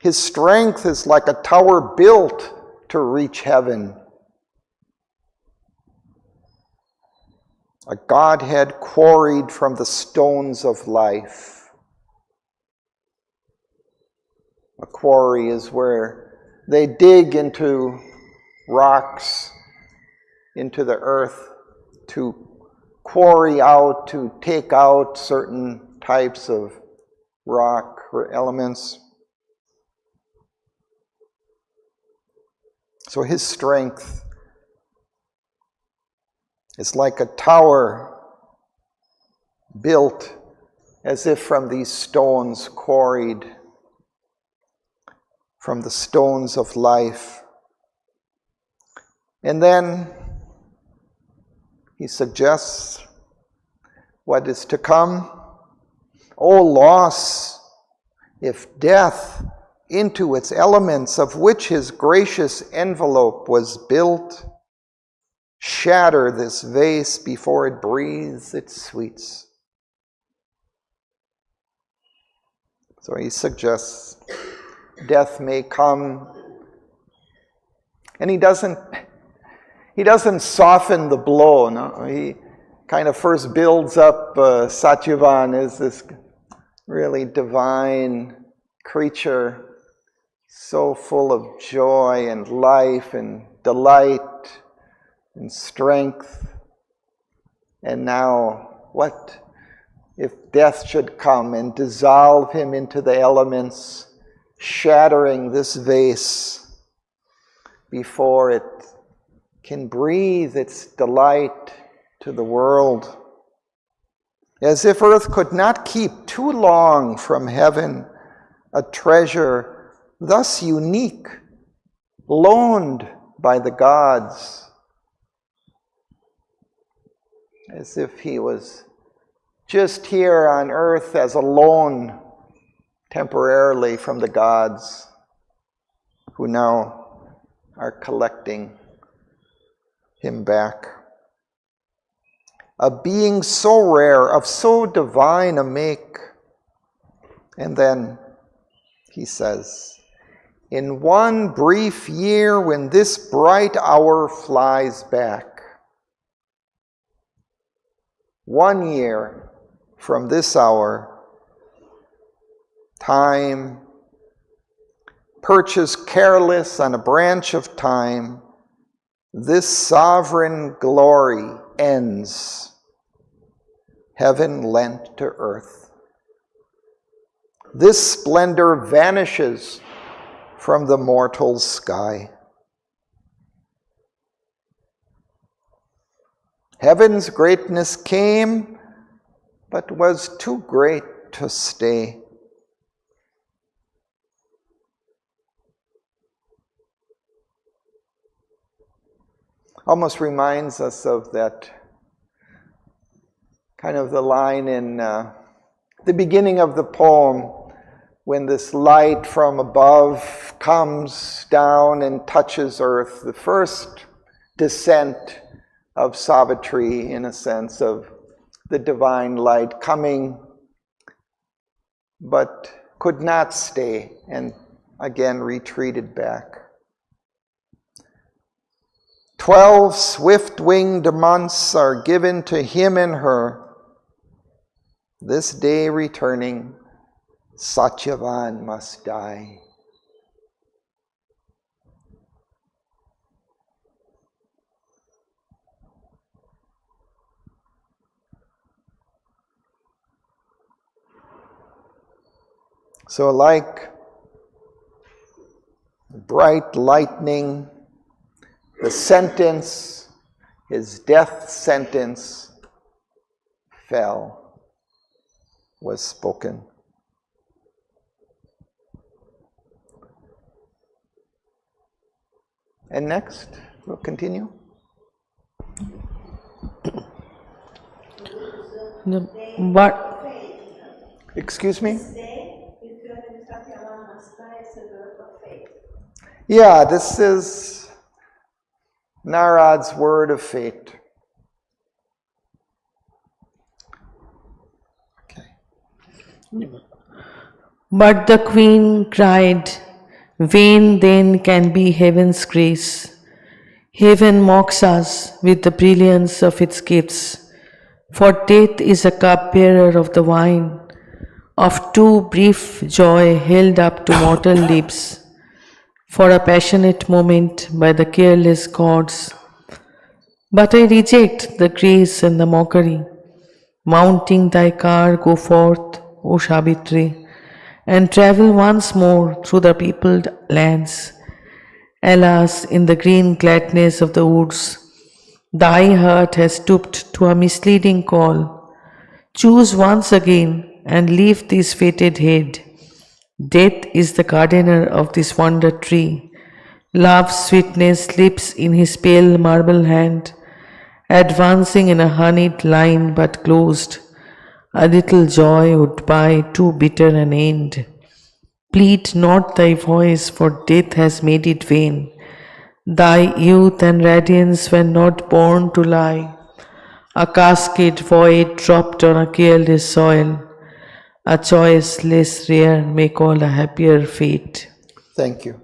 [SPEAKER 2] His strength is like a tower built to reach heaven. A Godhead quarried from the stones of life. A quarry is where they dig into rocks, into the earth, to quarry out, to take out certain types of rock or elements. So his strength is like a tower built as if from these stones quarried from the stones of life. And then he suggests what is to come. O loss, if death into its elements of which his gracious envelope was built, shatter this vase before it breathes its sweets. So he suggests death may come, and he doesn't soften the blow. No? He kind of first builds up Satyavan as this really divine creature, so full of joy and life and delight and strength. And now, what if death should come and dissolve him into the elements, shattering this vase before it can breathe its delight to the world? As if earth could not keep too long from heaven a treasure thus unique, loaned by the gods. As if he was just here on earth as a loan temporarily from the gods, who now are collecting him back. A being so rare, of so divine a make. And then he says, in one brief year when this bright hour flies back, 1 year from this hour, time, perches careless on a branch of time, this sovereign glory ends, heaven lent to earth. This splendor vanishes from the mortal sky. Heaven's greatness came, but was too great to stay. Almost reminds us of that kind of the line in the beginning of the poem, when this light from above comes down and touches earth, the first descent of Savitri, in a sense, of the divine light coming, but could not stay, and again retreated back. 12 swift-winged months are given to him and her. This day returning, Satyavan must die. So like bright lightning, the sentence, his death sentence, fell, was spoken. And next, we'll continue.
[SPEAKER 6] But
[SPEAKER 2] Excuse me? Yeah, this is Narad's word of fate. Okay.
[SPEAKER 6] But the queen cried, vain then can be heaven's grace. Heaven mocks us with the brilliance of its gifts, for death is a cupbearer of the wine, of too brief joy held up to mortal lips, for a passionate moment by the careless gods. But I reject the grace and the mockery. Mounting thy car, go forth, O Savitri, and travel once more through the peopled lands. Alas, in the green gladness of the woods, thy heart has stooped to a misleading call. Choose once again and leave this fated head. Death is the gardener of this wonder tree. Love's sweetness sleeps in his pale marble hand, advancing in a honeyed line but closed. A little joy would buy too bitter an end. Plead not thy voice, for death has made it vain.
[SPEAKER 10] Thy youth and radiance were not born to lie, a cascade void dropped on a careless soil. A choice less rare may call a happier fate.
[SPEAKER 2] Thank you.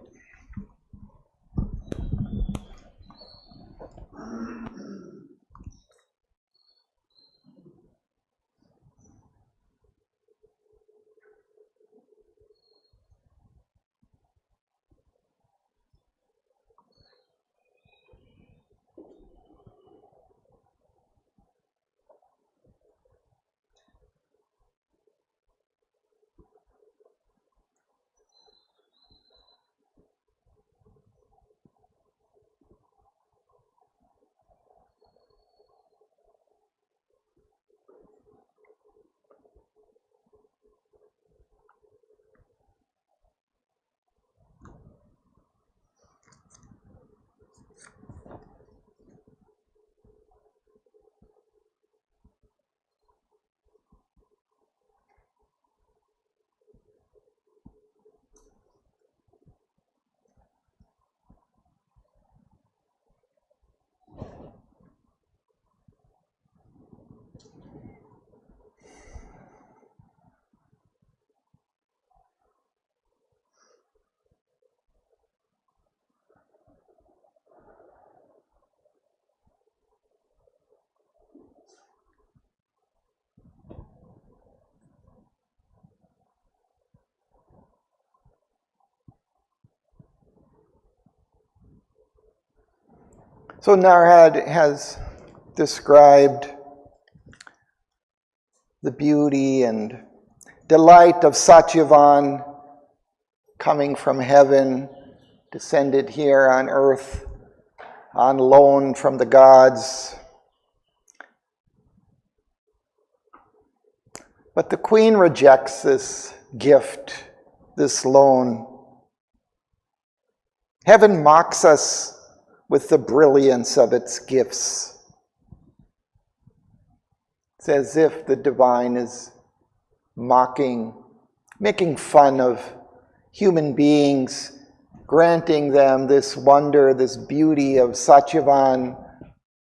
[SPEAKER 2] So Narad has described the beauty and delight of Satyavan coming from heaven, descended here on earth on loan from the gods. But the queen rejects this gift, this loan. Heaven mocks us with the brilliance of its gifts. It's as if the divine is mocking, making fun of human beings, granting them this wonder, this beauty of Satyavan,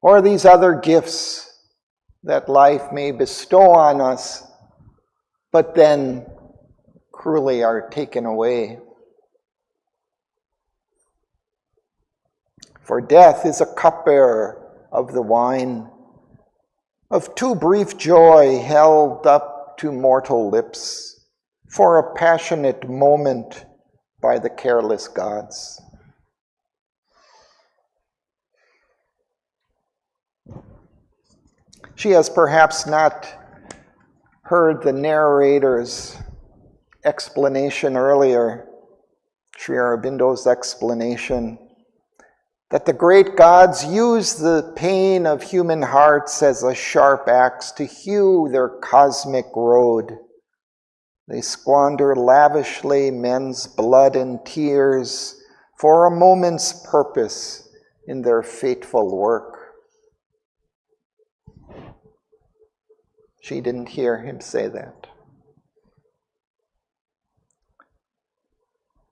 [SPEAKER 2] or these other gifts that life may bestow on us, but then cruelly are taken away. For death is a cupbearer of the wine, of too brief joy held up to mortal lips, for a passionate moment by the careless gods. She has perhaps not heard the narrator's explanation earlier, Sri Aurobindo's explanation, that the great gods use the pain of human hearts as a sharp axe to hew their cosmic road. They squander lavishly men's blood and tears for a moment's purpose in their fateful work. She didn't hear him say that.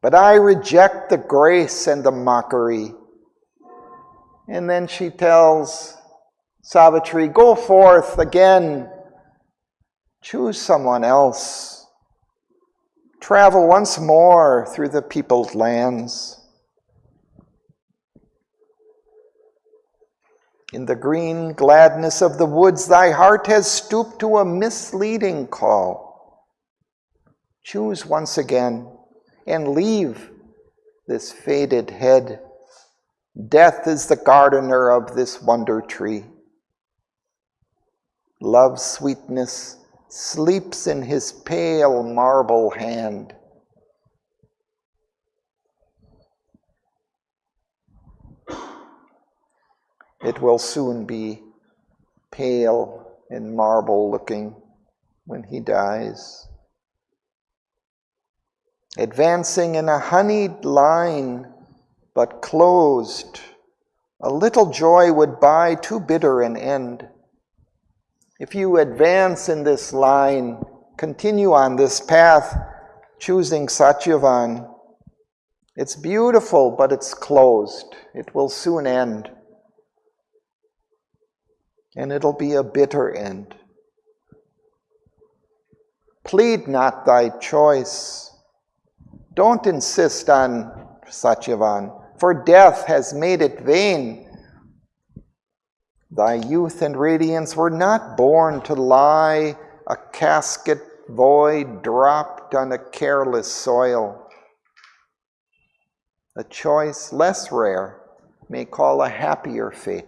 [SPEAKER 2] But I reject the grace and the mockery. And then she tells Savitri, go forth again, choose someone else. Travel once more through the peopled lands. In the green gladness of the woods, thy heart has stooped to a misleading call. Choose once again and leave this faded head. Death is the gardener of this wonder tree. Love's sweetness sleeps in his pale marble hand. It will soon be pale and marble looking when he dies. Advancing in a honeyed line, but closed, a little joy would buy too bitter an end. If you advance in this line, continue on this path, choosing Satyavan, It's beautiful, but it's closed. It will soon end. And it'll be a bitter end. Plead not thy choice. Don't insist on Satyavan, for death has made it vain. Thy youth and radiance were not born to lie a casket void dropped on a careless soil. A choice less rare may call a happier fate.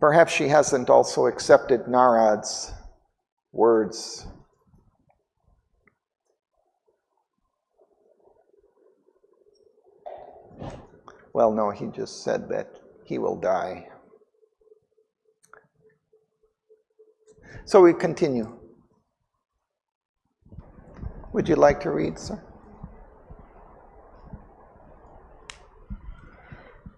[SPEAKER 2] Perhaps she hasn't also accepted Narad's words. Well, no, he just said that he will die. So we continue. Would you like to read, sir?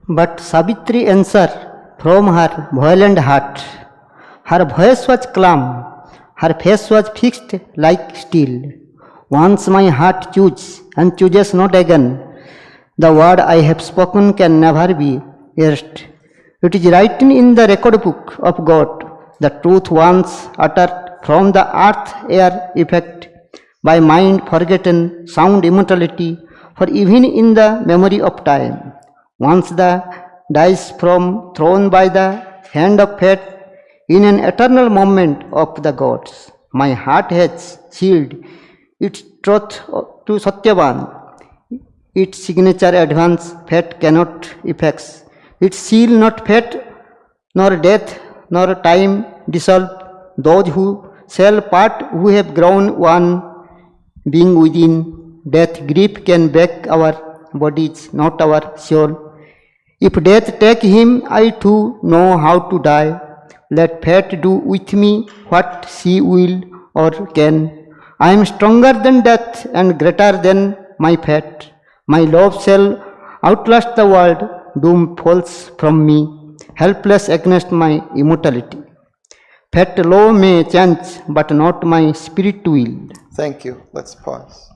[SPEAKER 11] But Savitri answered from her violent heart. Her voice was calm, her face was fixed like steel. Once my heart chooses and chooses not again. The word I have spoken can never be erased. It is written in the record book of God, the truth once uttered from the earth air effect, by mind forgotten, sound immortality, for even in the memory of time. Once the dice thrown by the hand of fate, in an eternal moment of the gods, my heart has sealed its truth to Satyavan. Its signature advance fate cannot effect. Its seal not fate, nor death, nor time dissolve. Those who shall part, who have grown one being within. Death, grief can break our bodies, not our soul. If death take him, I too know how to die. Let fate do with me what she will or can. I am stronger than death and greater than my fate. My love shall outlast the world, doom falls from me, helpless against my immortality. Fate law may change, but not my spirit will.
[SPEAKER 2] Thank you. Let's pause.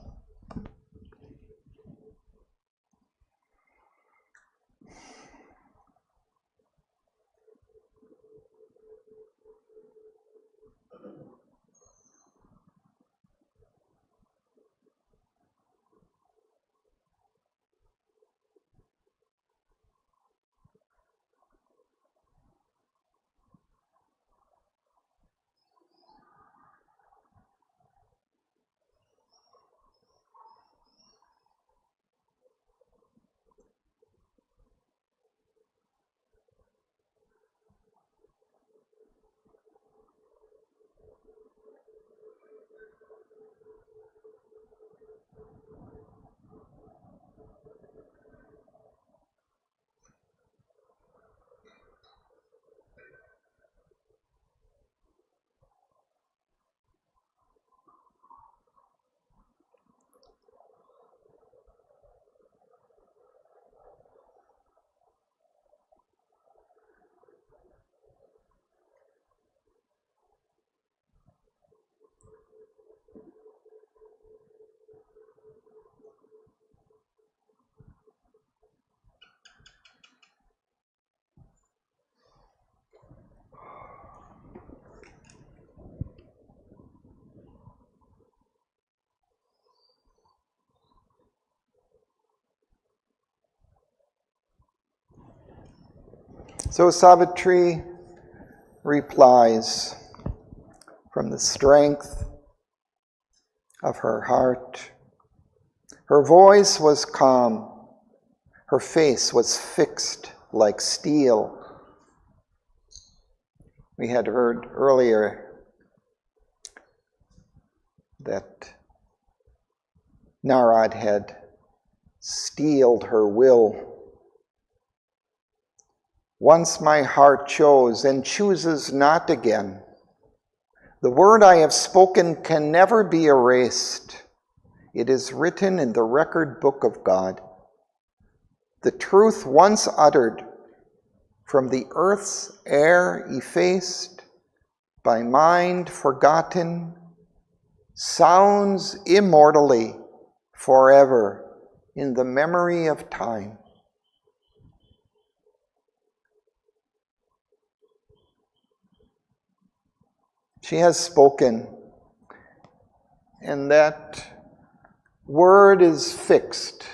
[SPEAKER 2] So Savitri replies from the strength of her heart. Her voice was calm. Her face was fixed like steel. We had heard earlier that Narad had steeled her will. Once my heart chose and chooses not again. The word I have spoken can never be erased. It is written in the record book of God. The truth once uttered, from the earth's air effaced, by mind forgotten, sounds immortally forever in the memory of time. She has spoken, and that word is fixed,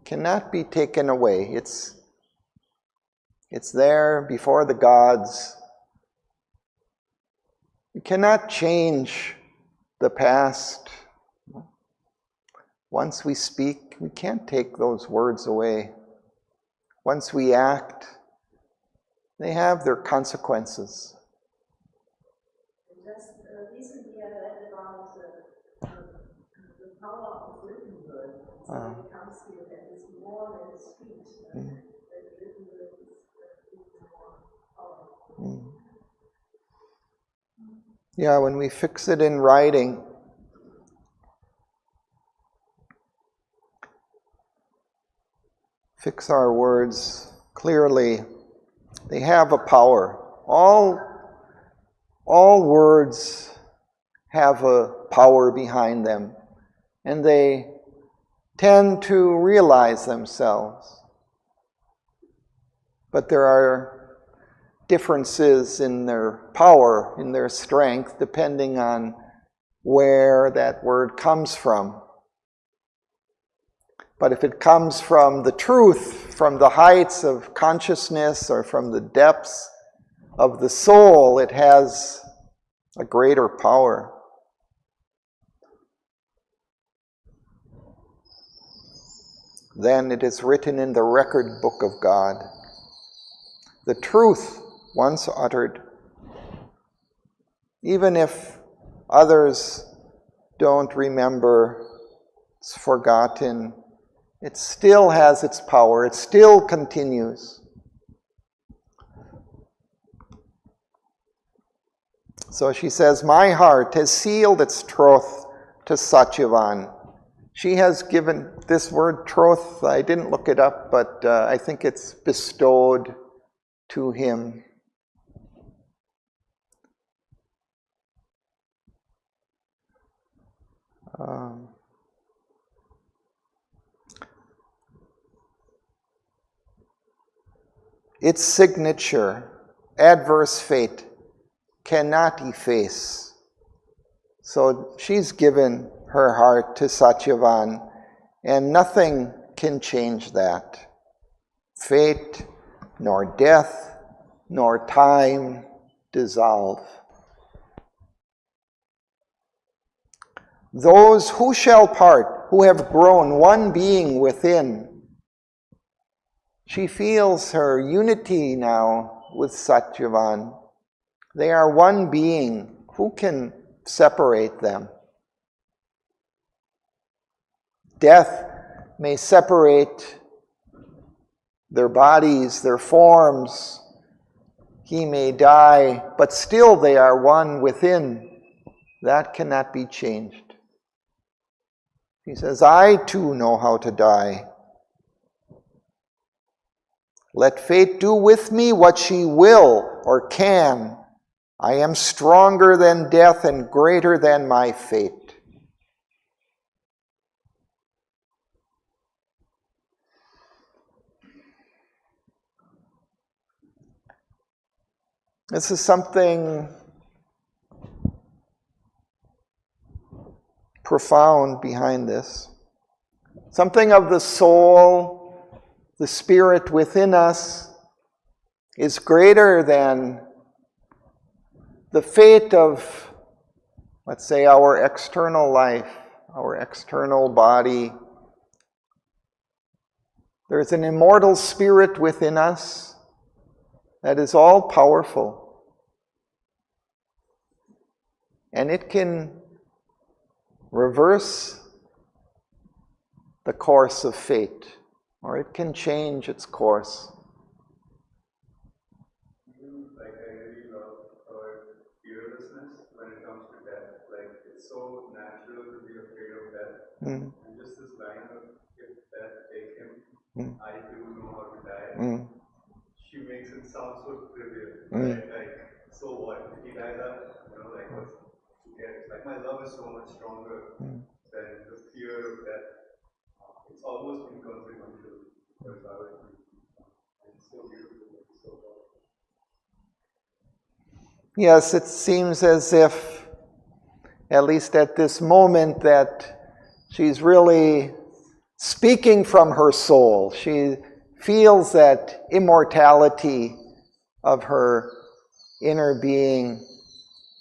[SPEAKER 2] cannot be taken away. It's there before the gods. You cannot change the past. Once we speak, we can't take those words away. Once we act, they have their consequences.
[SPEAKER 4] Just recently I read about the power of written word. So it comes here that is more than speech. That written word is more powerful.
[SPEAKER 2] Yeah, when we fix it in writing, fix our words clearly, they have a power. All words have a power behind them, and they tend to realize themselves. But there are differences in their power, in their strength, depending on where that word comes from. But if it comes from the truth, from the heights of consciousness, or from the depths of the soul, it has a greater power. Then it is written in the record book of God. The truth once uttered, even if others don't remember, it's forgotten, it still has its power, it still continues. So she says, my heart has sealed its troth to Satyavan. She has given this word troth, I didn't look it up, but I think it's bestowed to him. Its signature, adverse fate, cannot efface. So she's given her heart to Satyavan, and nothing can change that. Fate, nor death, nor time dissolve. Those who shall part, who have grown one being within. She feels her unity now with Satyavan. They are one being. Who can separate them? Death may separate their bodies, their forms. He may die, but still they are one within. That cannot be changed. He says, I too know how to die. Let fate do with me what she will or can. I am stronger than death and greater than my fate. This is something profound behind this. Something of the soul, the spirit within us, is greater than the fate of, let's say, our external life, our external body. There's an immortal spirit within us that is all powerful. And it can reverse the course of fate, or it can change its course.
[SPEAKER 9] Like, I really love our fearlessness when it comes to death. Like, it's so natural to be afraid of death. And just this line of, if death take him, I too know how to die. She makes it sound so trivial, right? Like, so what? If he dies up, like my love is so much stronger than the fear of death. It's almost inconsequential for Savitri. It's so beautiful. It's so powerful.
[SPEAKER 2] Yes, it seems as if, at least at this moment, that she's really speaking from her soul. She feels that immortality of her inner being,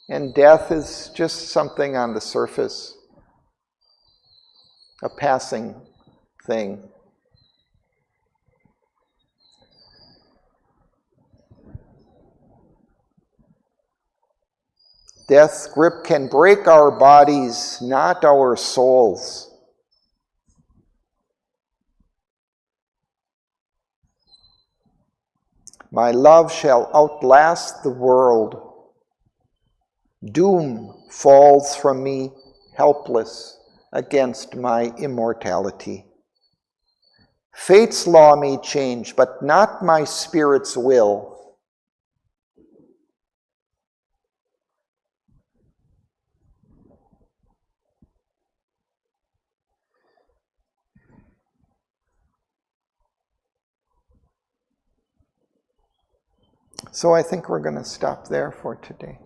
[SPEAKER 2] and death is just something on the surface, a passing thing. Death's grip can break our bodies, not our souls. My love shall outlast the world. Doom falls from me helpless against my immortality. Fate's law may change, but not my spirit's will. So I think we're going to stop there for today.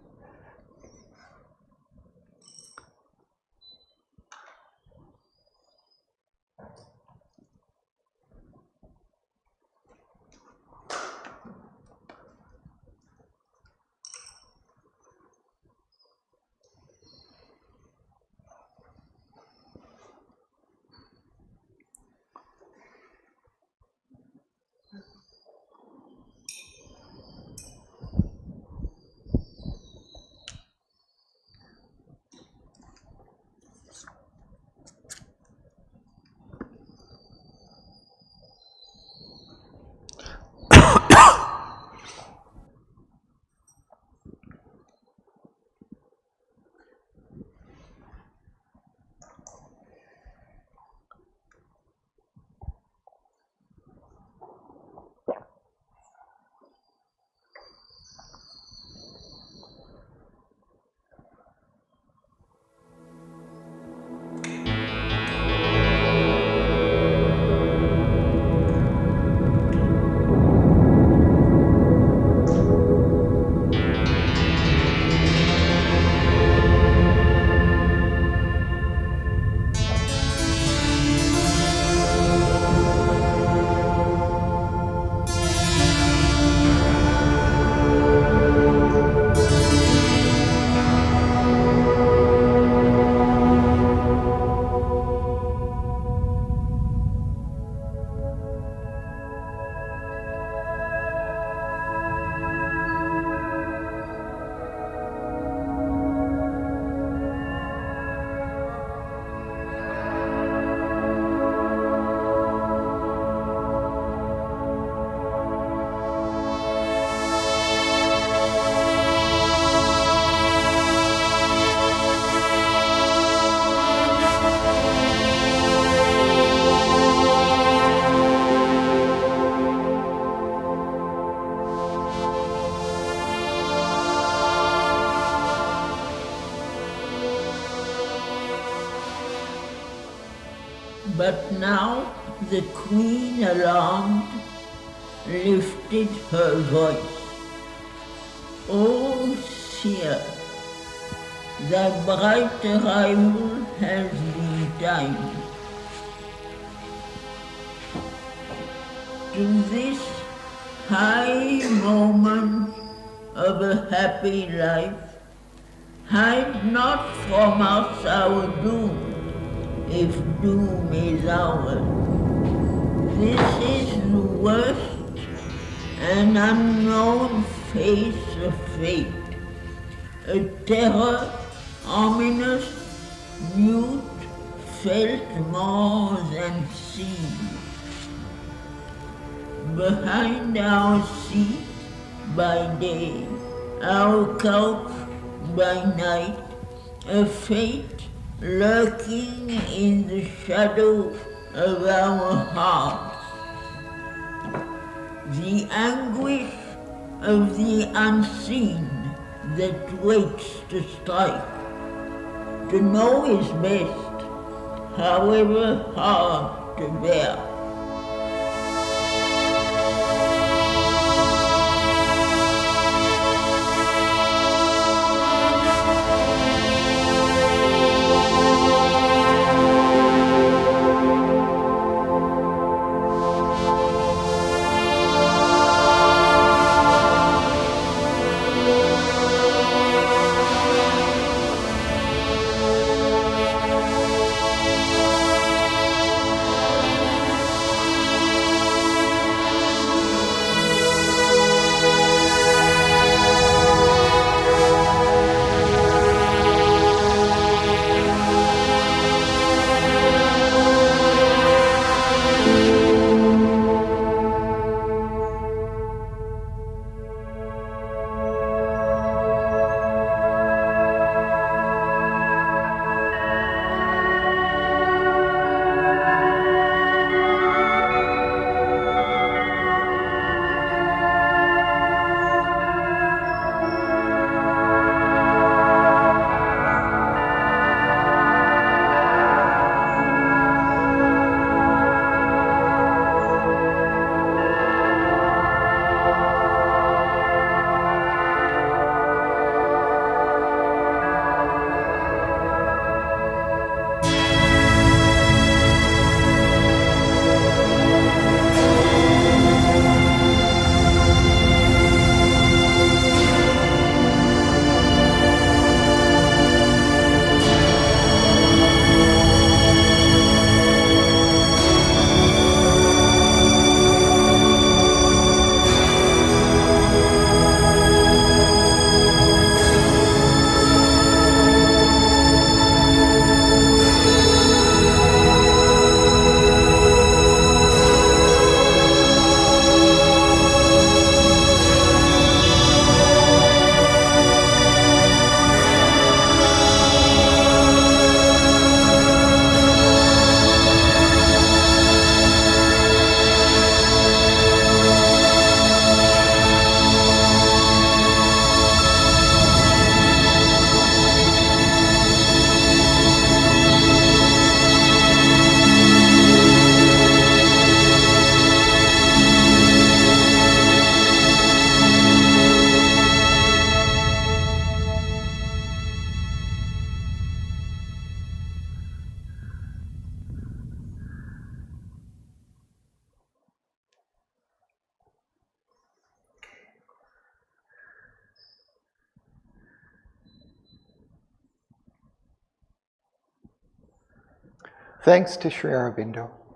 [SPEAKER 1] But now the queen, alarmed, lifted her voice. O seer, thy bright arrival has been timed. To this high moment of a happy life, hide not from us our doom, if doom is ours. This is the worst and unknown face of fate, a terror ominous, mute, felt more than seen. Behind our seat by day, our couch by night, a fate lurking in the shadow of our hearts. The anguish of the unseen that waits to strike. to know is best, however hard to bear.
[SPEAKER 2] Thanks to Sri Aurobindo.